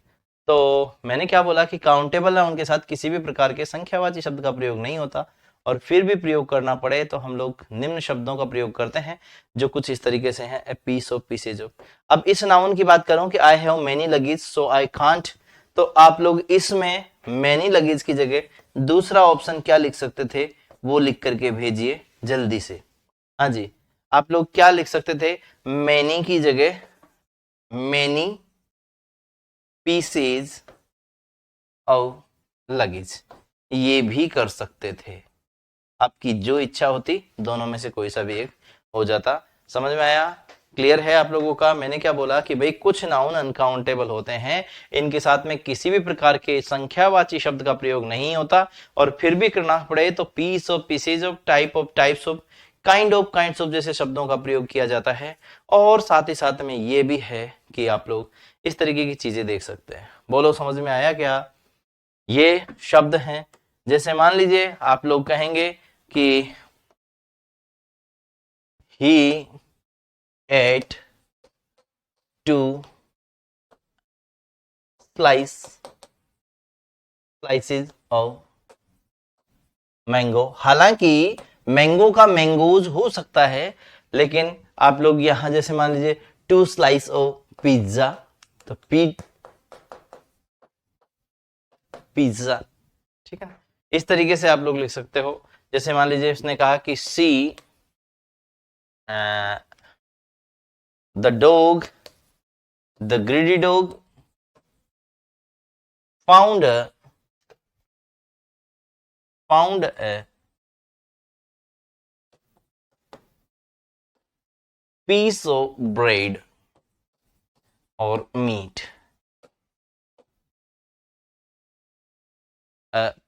तो मैंने क्या बोला कि काउंटेबल नाउन के साथ किसी भी प्रकार के संख्यावाची शब्द का प्रयोग नहीं होता, और फिर भी प्रयोग करना पड़े तो हम लोग निम्न शब्दों का प्रयोग करते हैं जो कुछ इस तरीके से हैं, a piece of, pieces of. अब इस नाउन की बात करूं कि I have many luggage so I can't, तो आप लोग इसमें मेनी लगेज की जगह दूसरा ऑप्शन क्या लिख सकते थे वो लिख करके भेजिए जल्दी से। हाँ जी, आप लोग क्या लिख सकते थे, मेनी की जगह मेनी पीसेज ऑफ लगेज, ये भी कर सकते थे। आपकी जो इच्छा होती, दोनों में से कोई सा भी एक हो जाता। समझ में आया? क्लियर है आप लोगों का? मैंने क्या बोला कि भाई कुछ नाउन अनकाउंटेबल होते हैं, इनके साथ में किसी भी प्रकार के संख्यावाची शब्द का प्रयोग नहीं होता, और फिर भी करना पड़े तो piece of, pieces of, type of, types of, kind of, kinds of जैसे शब्दों का प्रयोग किया जाता है। और साथ ही साथ में ये भी है कि आप लोग इस तरीके की चीजें देख सकते हैं। बोलो समझ में आया क्या? ये शब्द हैं, जैसे मान लीजिए आप लोग कहेंगे कि he ate 2 slices of mango. हालांकि मैंगो का मैंगोज हो सकता है, लेकिन आप लोग यहां जैसे मान लीजिए 2 स्लाइस ऑफ पिज्जा, तो पिज्जा, ठीक है ना? इस तरीके से आप लोग लिख सकते हो। जैसे मान लीजिए उसने कहा कि see the dog, the greedy dog found a piece of bread or meat,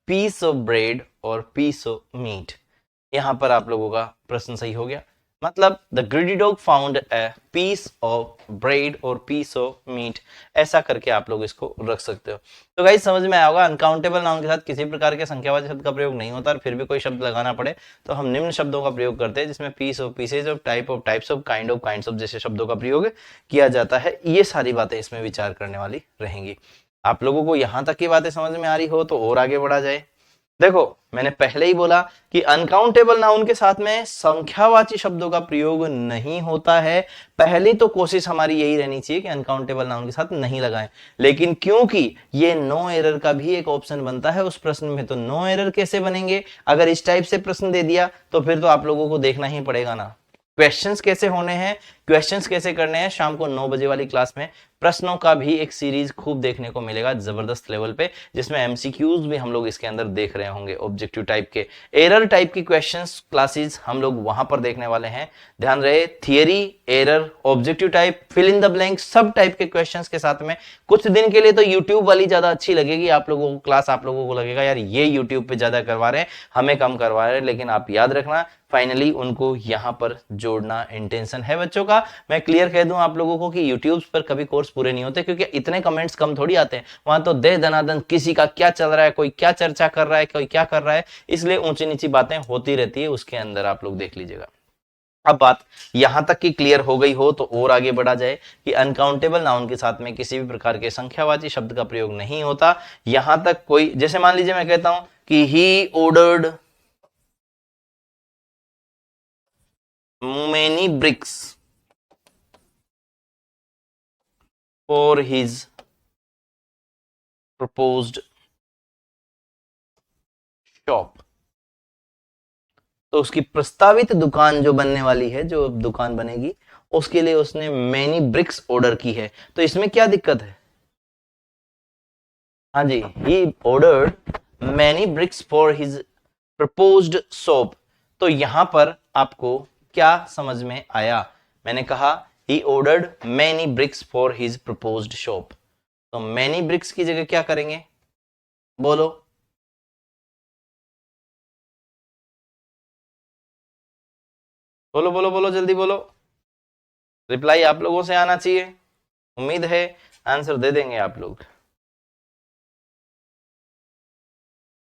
piece of bread और पीस ऑफ मीट। यहां पर आप लोगों का प्रश्न सही हो गया। मतलब the greedy dog found a piece of bread और पीस ऑफ मीट, ऐसा करके आप लोग इसको रख सकते हो। तो गाइस समझ में आया होगा, अनकाउंटेबल नाउन के साथ किसी प्रकार के संख्यावाचक शब्द का प्रयोग नहीं होता, और फिर भी कोई शब्द लगाना पड़े तो हम निम्न शब्दों का प्रयोग करते हैं, जिसमें piece of, pieces of, type of, types of, kind of, kinds of जैसे शब्दों का प्रयोग किया जाता है। ये सारी बातें इसमें विचार करने वाली रहेंगी। आप लोगों को यहां तक की बातें समझ में आ रही हो तो और आगे बढ़ा जाए। देखो मैंने पहले ही बोला कि अनकाउंटेबल नाउन के साथ में संख्यावाची शब्दों का प्रयोग नहीं होता है। पहली तो कोशिश हमारी यही रहनी चाहिए कि अनकाउंटेबल नाउन के साथ नहीं लगाएं, लेकिन क्योंकि ये नो एरर का भी एक ऑप्शन बनता है उस प्रश्न में, तो नो एरर कैसे बनेंगे? अगर इस टाइप से प्रश्न दे दिया तो फिर तो आप लोगों को देखना ही पड़ेगा ना क्वेश्चंस कैसे होने हैं, क्वेश्चंस कैसे करने हैं। शाम को 9 बजे वाली क्लास में प्रश्नों का भी एक सीरीज खूब देखने को मिलेगा जबरदस्त लेवल पे, जिसमें एमसीक्यूज भी हम लोग इसके अंदर देख रहे होंगे, ऑब्जेक्टिव टाइप के, एरर टाइप की क्वेश्चंस क्लासेस हम लोग वहां पर देखने वाले हैं। ध्यान रहे, theory, error, objective type, fill in the blank, सब टाइप के क्वेश्चंस के साथ में। कुछ दिन के लिए तो यूट्यूब वाली ज्यादा अच्छी लगेगी आप लोगों को क्लास, आप लोगों को लगेगा यार ये यूट्यूब पे ज्यादा करवा रहे हैं, हमें कम करवा रहे हैं, लेकिन आप याद रखना फाइनली उनको यहां पर जोड़ना इंटेंशन है बच्चों का। मैं क्लियर कह दूं आप लोगों को कि यूट्यूब पर कभी कोर्स पूरे नहीं होते, क्योंकि इतने कमेंट्स कम थोड़ी आते हैं। वहां तो दे दनादन किसी का क्या चल रहा है, कोई क्या चर्चा कर रहा है, कोई क्या कर रहा है, इसलिए ऊंची नीची बातें होती रहती है, उसके अंदर आप लोग देख लीजिएगा। अब बात यहां तक की क्लियर हो गई हो तो और आगे बढ़ा जाए कि अनकाउंटेबल नाउन के साथ में किसी भी प्रकार के संख्यावाची शब्द का प्रयोग नहीं होता। यहां तक कोई, जैसे मान लीजिए मैं कहता हूं कि he ordered many bricks for his proposed shop, तो उसकी प्रस्तावित दुकान जो बनने वाली है, जो दुकान बनेगी, उसके लिए उसने मैनी ब्रिक्स ऑर्डर की है। तो इसमें क्या दिक्कत है? हाँ जी, he ordered many bricks for his proposed shop. तो यहां पर आपको क्या समझ में आया? मैंने कहा he ordered many bricks for his proposed shop, तो मैनी ब्रिक्स की जगह क्या करेंगे? बोलो बोलो बोलो बोलो, जल्दी बोलो, रिप्लाई आप लोगों से आना चाहिए, उम्मीद है आंसर दे देंगे आप लोग।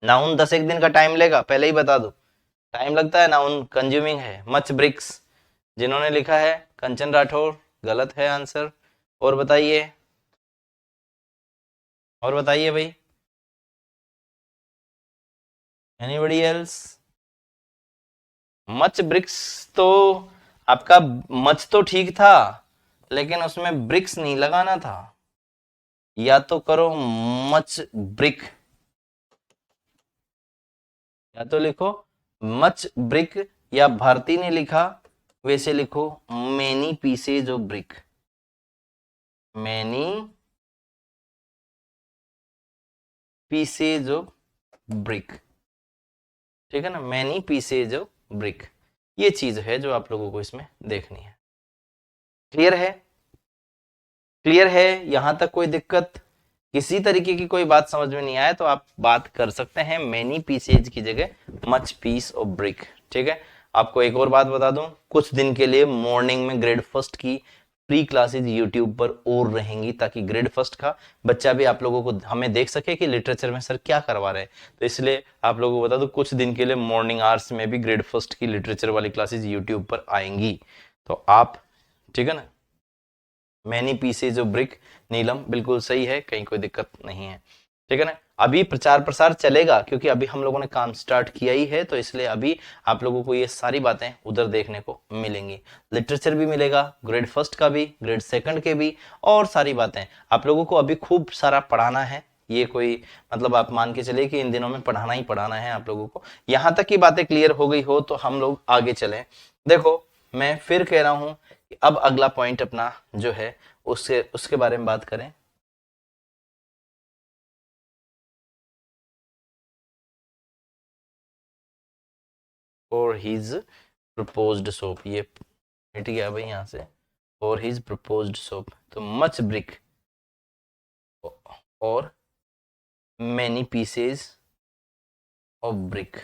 नाउन 10 एक दिन का टाइम लेगा, पहले ही बता दो, टाइम लगता है, नाउन कंज्यूमिंग है। मच ब्रिक्स जिन्होंने लिखा है कंचन राठौर, गलत है आंसर। और बताइए, और बताइए भाई, एनीबॉडी एल्स? मच ब्रिक्स तो आपका, मच तो ठीक था, लेकिन उसमें ब्रिक्स नहीं लगाना था। या तो करो मच ब्रिक, या तो लिखो मच ब्रिक, या भारती ने लिखा वैसे लिखो many pieces of brick, many pieces of brick, ठीक है ना, मैनी पीसेज ऑफ ब्रिक। ये चीज है जो आप लोगों को इसमें देखनी है। क्लियर है? क्लियर है? यहां तक कोई दिक्कत, किसी तरीके की कोई बात समझ में नहीं आए तो आप बात कर सकते हैं मेनी पीसेज की जगह मच पीस ऑफ ब्रिक। ठीक है, आपको एक और बात बता दूं, कुछ दिन के लिए मॉर्निंग में ग्रेड फर्स्ट की फ्री क्लासेज यूट्यूब पर और रहेंगी, ताकि ग्रेड फर्स्ट का बच्चा भी आप लोगों को हमें देख सके कि लिटरेचर में सर क्या करवा रहे हैं। तो इसलिए आप लोगों को बता दूं, कुछ दिन के लिए मॉर्निंग आवर्स में भी ग्रेड फर्स्ट की लिटरेचर वाली क्लासेज यूट्यूब पर आएंगी। तो आप, ठीक है ना, मैनी पीसेज ऑफ ब्रिक, नीलम बिल्कुल सही है, कहीं कोई दिक्कत नहीं है। ठीक है ना, अभी प्रचार प्रसार चलेगा क्योंकि अभी हम लोगों ने काम स्टार्ट किया ही है, तो इसलिए अभी आप लोगों को ये सारी बातें उधर देखने को मिलेंगी। लिटरेचर भी मिलेगा, ग्रेड फर्स्ट का भी, ग्रेड सेकंड के भी, और सारी बातें आप लोगों को अभी खूब सारा पढ़ाना है। ये कोई मतलब आप मान के चलिए कि इन दिनों में पढ़ाना ही पढ़ाना है आप लोगों को। यहां तक की बातें क्लियर हो गई हो तो हम लोग आगे चलें। देखो, मैं फिर कह रहा हूं कि अब अगला पॉइंट अपना जो है उससे उसके बारे में बात करें। फॉर हिज प्रपोज्ड सोप, ये मिट गया भाई यहाँ से। फॉर हिज प्रपोज्ड सोप, तो मच ब्रिक और मैनी पीसेज ऑफ ब्रिक,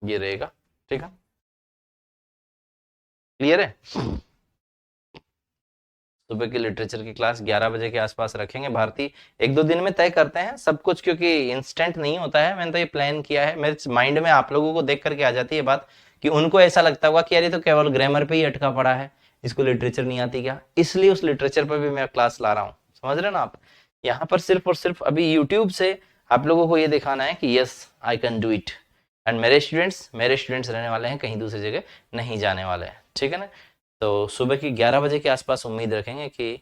ये रहेगा। ठीक है, क्लियर है? सुबह की लिटरेचर की क्लास 11 बजे के आसपास रखेंगे भारती। एक दो दिन में तय करते हैं सब कुछ, क्योंकि इंस्टेंट नहीं होता है। मैंने तो ये प्लान किया है, मेरे माइंड में आप लोगों को देख करके आ जाती है बात कि उनको ऐसा लगता होगा कि यार ये तो केवल ग्रामर पे ही अटका पड़ा है, इसको लिटरेचर नहीं आती क्या, इसलिए उस लिटरेचर पर भी मैं क्लास ला रहा हूँ। समझ रहे ना आप? यहाँ पर सिर्फ और सिर्फ अभी यूट्यूब से आप लोगों को ये दिखाना है कि yes I can do it, and मेरे स्टूडेंट्स रहने वाले हैं, कहीं दूसरी जगह नहीं जाने वाले हैं। ठीक है ना? तो सुबह की 11 बजे के आसपास उम्मीद रखेंगे कि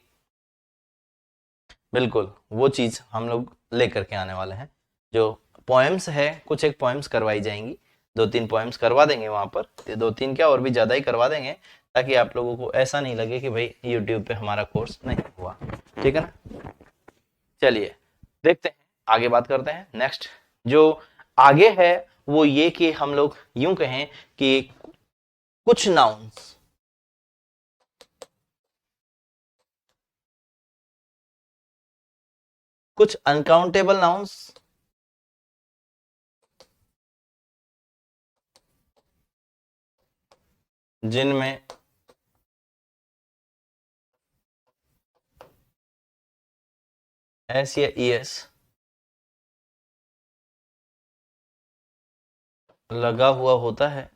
बिल्कुल वो चीज हम लोग लेकर के आने वाले हैं। जो पोएम्स है, कुछ एक पोएम्स करवाई जाएंगी, दो तीन पोएम्स करवा देंगे वहां पर, दो तीन क्या और भी ज्यादा ही करवा देंगे, ताकि आप लोगों को ऐसा नहीं लगे कि भाई यूट्यूब पे हमारा कोर्स नहीं हुआ। ठीक है ना? चलिए देखते हैं, आगे बात करते हैं। नेक्स्ट जो आगे है वो ये कि हम लोग यूं कहें कि कुछ नाउन्स, कुछ अनकाउंटेबल नाउन्स जिनमें एस या ई एस लगा हुआ होता है,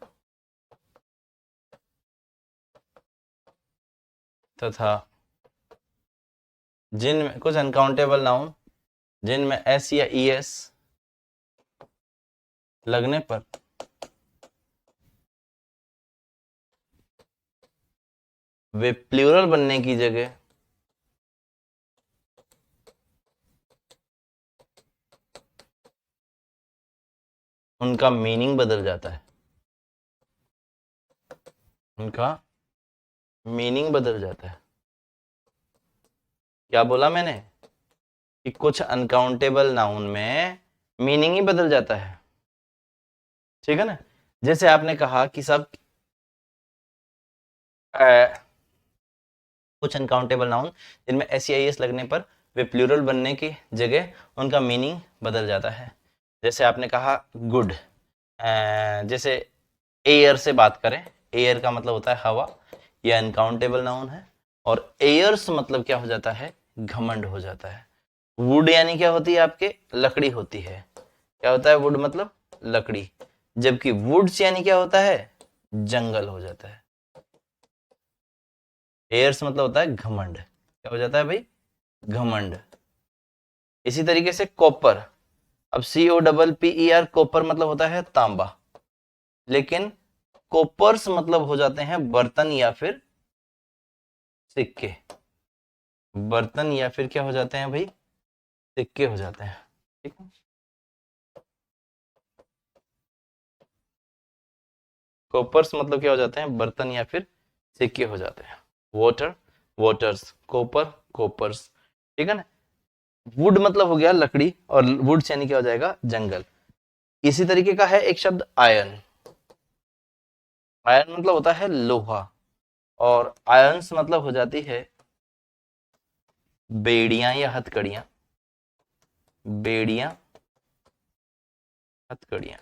तथा जिनमें कुछ अनकाउंटेबल नाउन जिनमें एस या ई एस लगने पर वे प्लूरल बनने की जगह उनका मीनिंग बदल जाता है, उनका मीनिंग बदल जाता है। क्या बोला मैंने? कि कुछ अनकाउंटेबल नाउन में मीनिंग ही बदल जाता है। ठीक है ना? जैसे आपने कहा कि सब कुछ अनकाउंटेबल नाउन जिनमें एस या एस लगने पर वे प्लूरल बनने की जगह उनका मीनिंग बदल जाता है। जैसे आपने कहा गुड, जैसे एयर से बात करें, एयर का मतलब होता है हवा, यह अनकाउंटेबल नाउन है। और एयर्स मतलब क्या हो जाता है? घमंड हो जाता है। वुड यानी क्या होती है आपके? लकड़ी होती है। क्या होता है वुड मतलब? लकड़ी। जबकि वुड्स यानी क्या होता है? जंगल हो जाता है। एयर्स मतलब होता है घमंड। क्या हो जाता है भाई? घमंड। इसी तरीके से कॉपर, अब COPPER, कॉपर मतलब होता है तांबा, लेकिन कॉपर्स मतलब हो जाते हैं बर्तन या फिर सिक्के। बर्तन या फिर क्या हो जाते हैं भाई? सिक्के हो जाते हैं। ठीक है? कॉपर्स मतलब क्या हो जाते हैं? बर्तन या फिर सिक्के हो जाते हैं। Water, waters, copper, coppers. ठीक है ना? वुड मतलब हो गया लकड़ी, और वुड यानी क्या हो जाएगा? जंगल। इसी तरीके का है एक शब्द आयरन। आयरन मतलब होता है लोहा। और आयंस मतलब हो जाती है बेड़ियां या हथकड़ियां, बेड़ियां हथकड़ियां।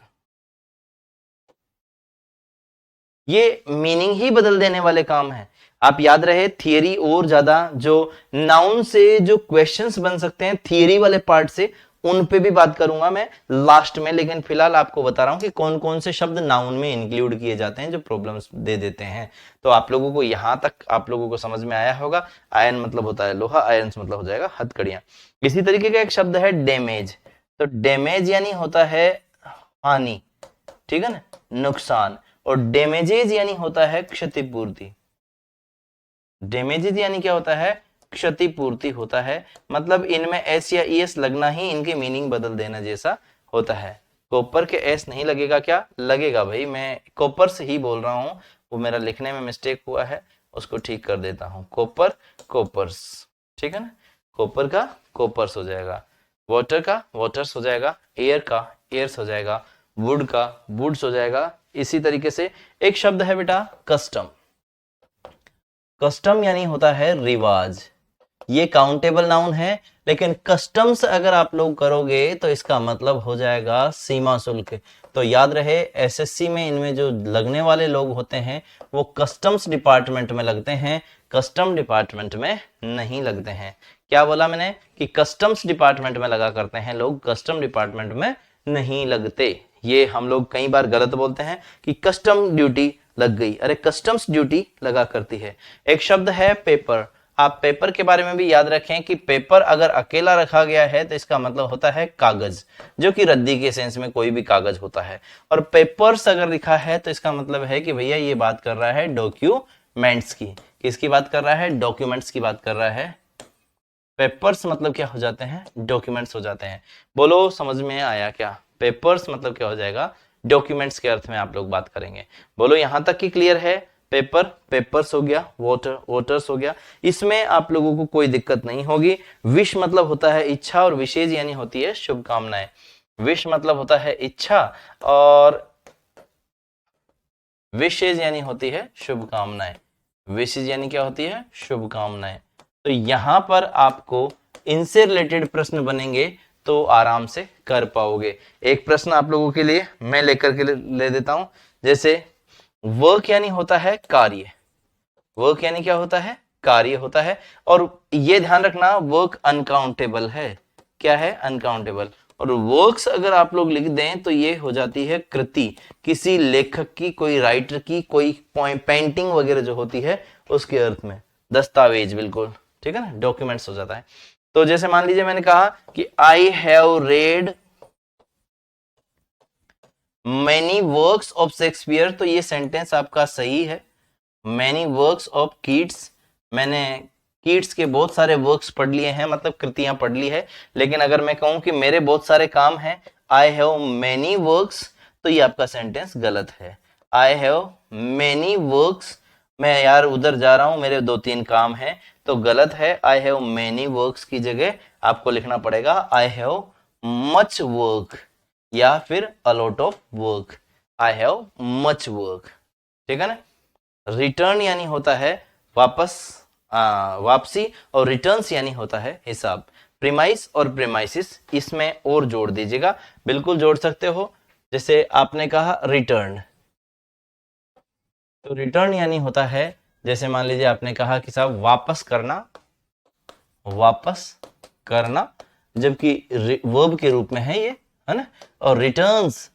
ये मीनिंग ही बदल देने वाले काम है। आप याद रहे थियरी और ज्यादा जो नाउन से जो क्वेश्चंस बन सकते हैं थियरी वाले पार्ट से, उन पे भी बात करूंगा मैं लास्ट में, लेकिन फिलहाल आपको बता रहा हूं कि कौन कौन से शब्द नाउन में इंक्लूड किए जाते हैं जो प्रॉब्लम्स दे देते हैं। तो आप लोगों को यहां तक आप लोगों को समझ में आया होगा। आयन मतलब होता है लोहा, आयन्स मतलब हो जाएगा हथकड़ियां। इसी तरीके का एक शब्द है डैमेज। तो डैमेज यानी होता है हानि, ठीक है ना, नुकसान। और डैमेजेज यानी होता है क्षतिपूर्ति। डैमेजेज यानी क्या होता है, क्षतिपूर्ति होता है। मतलब इनमें एस या ईएस लगना ही इनके मीनिंग बदल देना जैसा होता है। कॉपर के एस नहीं लगेगा, क्या लगेगा भाई, मैं कॉपर से ही बोल रहा हूं, वो मेरा लिखने में मिस्टेक हुआ है, उसको ठीक कर देता हूं। कॉपर कॉपर्स, ठीक है ना, कॉपर का कॉपर्स हो जाएगा, वाटर का वाटर्स हो जाएगा, एयर का एयर्स हो जाएगा, वुड का वुड्स हो जाएगा। इसी तरीके से एक शब्द है बेटा कस्टम। कस्टम यानी होता है रिवाज। ये काउंटेबल नाउन है, लेकिन कस्टम्स अगर आप लोग करोगे तो इसका मतलब हो जाएगा सीमा शुल्क। तो याद रहे एसएससी में इनमें जो लगने वाले लोग होते हैं वो कस्टम्स डिपार्टमेंट में लगते हैं, कस्टम डिपार्टमेंट में नहीं लगते हैं। क्या बोला मैंने कि कस्टम्स डिपार्टमेंट में लगा करते हैं लोग, कस्टम डिपार्टमेंट में नहीं लगते। ये हम लोग कई बार गलत बोलते हैं कि कस्टम ड्यूटी लग गई, अरे कस्टम्स ड्यूटी लगा करती है। एक शब्द है पेपर। आप पेपर के बारे में भी याद रखें कि पेपर अगर अकेला रखा गया है तो इसका मतलब होता है कागज, जो कि रद्दी के सेंस में कोई भी कागज होता है। और पेपर्स अगर लिखा है तो इसका मतलब है कि भैया ये बात कर रहा है डॉक्यूमेंट्स की। किसकी बात कर रहा है, डॉक्यूमेंट्स की बात कर रहा है। पेपर्स मतलब क्या हो जाते हैं, डॉक्यूमेंट्स हो जाते हैं। बोलो समझ में आया क्या, पेपर्स मतलब क्या हो जाएगा, डॉक्यूमेंट्स के अर्थ में आप लोग बात करेंगे। बोलो यहां तक की क्लियर है। पेपर पेपर्स हो गया, वाटर वाटर्स हो गया, इसमें आप लोगों को कोई दिक्कत नहीं होगी। विश मतलब होता है इच्छा, और विशेष यानी होती है शुभकामनाएं। विश मतलब होता है इच्छा, और विशेष यानी होती है शुभकामनाएं। विशेष यानी क्या होती है, शुभकामनाएं। तो यहां पर आपको इनसे रिलेटेड प्रश्न बनेंगे तो आराम से कर पाओगे। एक प्रश्न आप लोगों के लिए मैं लेकर के ले देता हूं। जैसे वर्क यानी होता है कार्य, वर्क यानी क्या होता है, कार्य होता है। और ये ध्यान रखना वर्क अनकाउंटेबल है, क्या है, अनकाउंटेबल। और वर्क्स अगर आप लोग लिख दें तो ये हो जाती है कृति, किसी लेखक की, कोई राइटर की, कोई पेंटिंग वगैरह जो होती है उसके अर्थ में, दस्तावेज बिल्कुल, ठीक है ना, डॉक्यूमेंट्स हो जाता है। तो जैसे मान लीजिए मैंने कहा कि I have read many works of Shakespeare, तो ये सेंटेंस आपका सही है। मैनी वर्क्स ऑफ कीट्स, मैंने कीट्स के बहुत सारे वर्क्स पढ़ लिए हैं, मतलब कृतियां पढ़ ली है। लेकिन अगर मैं कहूं कि मेरे बहुत सारे काम हैं, आई हैव मैनी वर्क्स, तो ये आपका सेंटेंस गलत है। आई हैव मैनी वर्क्स, मैं यार उधर जा रहा हूं, मेरे 2-3 काम हैं, तो गलत है। आई हैव मैनी वर्क्स की जगह आपको लिखना पड़ेगा आई हैव मच वर्क, या फिर a lot of work. I have much work, ठीक है ना। रिटर्न यानी होता है वापस, वापसी, और रिटर्न्स यानी होता है हिसाब। प्रीमाइस और प्रीमाइसिस इसमें और जोड़ दीजिएगा, बिल्कुल जोड़ सकते हो। जैसे आपने कहा रिटर्न, तो रिटर्न यानी होता है, जैसे मान लीजिए आपने कहा कि साहब वापस करना, वापस करना, जबकि वर्ब के रूप में है ये, है ना। और रिटर्न्स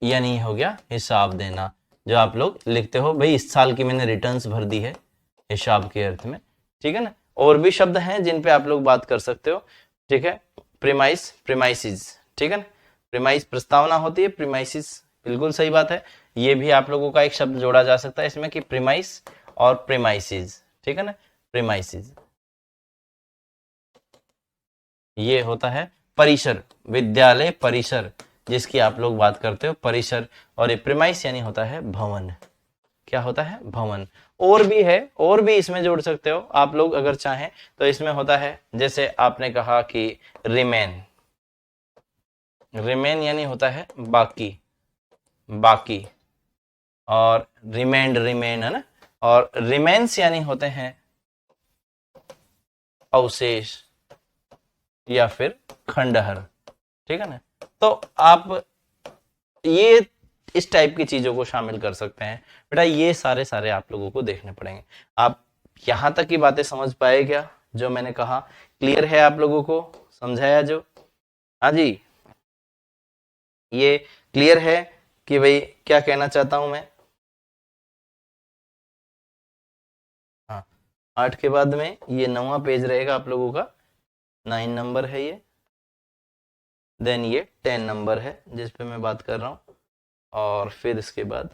यानी हो गया हिसाब देना, जो आप लोग लिखते हो भाई इस साल की मैंने रिटर्न्स भर दी है, हिसाब के अर्थ में, ठीक है ना। और भी शब्द हैं जिन पे आप लोग बात कर सकते हो, ठीक है। प्रीमाइस प्रीमाइसिस, ठीक है ना, प्रीमाइस प्रस्तावना होती है, प्रीमाइसिस बिल्कुल सही बात है। ये भी आप लोगों का एक शब्द जोड़ा जा सकता है इसमें कि प्रीमाइस और प्रीमाइसिस, ठीक है ना, प्रीमाइसिस। ये होता है परिसर, विद्यालय परिसर जिसकी आप लोग बात करते हो, परिसर। और ये प्रीमाइस यानी होता है भवन, क्या होता है, भवन। और भी है, और भी इसमें जोड़ सकते हो आप लोग अगर चाहें तो। इसमें होता है जैसे आपने कहा कि रिमेन, रिमेन यानी होता है बाकी, बाकी। और रिमेंड रिमेन है ना, और रिमेन्स यानी होते हैं अवशेष या फिर खंडहर, ठीक है ना। तो आप ये इस टाइप की चीजों को शामिल कर सकते हैं बेटा, ये सारे सारे आप लोगों को देखने पड़ेंगे। आप यहां तक की बातें समझ पाए क्या जो मैंने कहा? क्लियर है आप लोगों को? समझाया जो? हाँ जी, ये क्लियर है कि भाई क्या कहना चाहता हूं मैं? हाँ, 8 के बाद में ये 9वां पेज रहेगा आप लोगों का, 9 नंबर है ये, देन ये 10 नंबर है जिस पे मैं बात कर रहा हूं, और फिर इसके बाद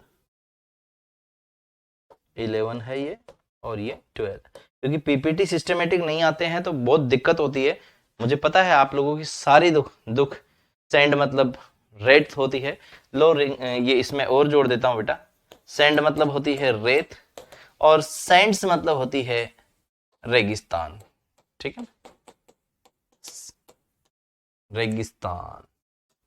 11 है ये, और ये 12। क्योंकि पीपीटी सिस्टमेटिक नहीं आते हैं तो बहुत दिक्कत होती है। मुझे पता है आप लोगों की सारी दुख दुख सेंड मतलब रेत होती है। लो ये इसमें और जोड़ देता हूं बेटा, सेंड मतलब होती है रेत, और सैंड्स मतलब होती है रेगिस्तान, ठीक है, रेगिस्तान,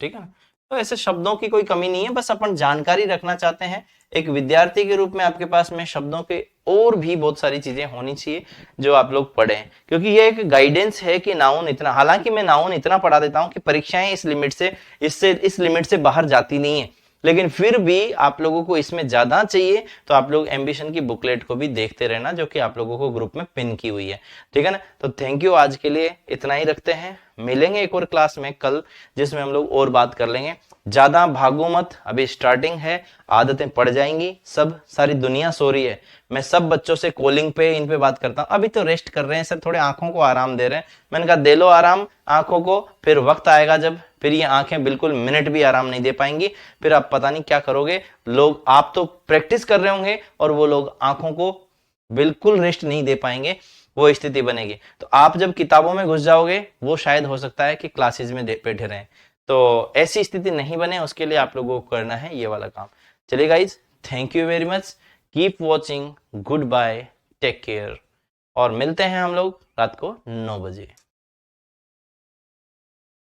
ठीक है ना। तो ऐसे शब्दों की कोई कमी नहीं है, बस अपन जानकारी रखना चाहते हैं। एक विद्यार्थी के रूप में आपके पास में शब्दों के और भी बहुत सारी चीजें होनी चाहिए जो आप लोग पढ़ें, क्योंकि ये एक गाइडेंस है कि नाउन इतना, हालांकि मैं नाउन इतना पढ़ा देता हूं कि परीक्षाएं इस लिमिट से इस लिमिट से बाहर जाती नहीं है, लेकिन फिर भी आप लोगों को इसमें ज्यादा चाहिए तो आप लोग एम्बिशन की बुकलेट को भी देखते रहना, जो कि आप लोगों को ग्रुप में पिन की हुई है, ठीक है ना। तो थैंक यू, आज के लिए इतना ही रखते हैं, मिलेंगे एक और क्लास में कल जिसमें हम लोग और बात कर लेंगे। ज्यादा भागो मत, अभी स्टार्टिंग है, आदतें पड़ जाएंगी, सब सारी दुनिया सो रही है। मैं सब बच्चों से कॉलिंग पे इन पे बात करता हूं, अभी तो रेस्ट कर रहे हैं सर, थोड़े आंखों को आराम दे रहे हैं। मैंने कहा दे लो आराम आंखों को, फिर वक्त आएगा जब फिर ये आंखें बिल्कुल मिनट भी आराम नहीं दे पाएंगी, फिर आप पता नहीं क्या करोगे। लोग आप तो प्रैक्टिस कर रहे होंगे और वो लोग आंखों को बिल्कुल रेस्ट नहीं दे पाएंगे, वो स्थिति बनेगी। तो आप जब किताबों में घुस जाओगे वो शायद हो सकता है कि क्लासेस में बैठे रहें, तो ऐसी स्थिति नहीं बने, उसके लिए आप लोगों को करना है ये वाला काम। चलिए guys, thank you very much, keep watching, good bye, take care, और मिलते हैं हम लोग रात को 9 बजे।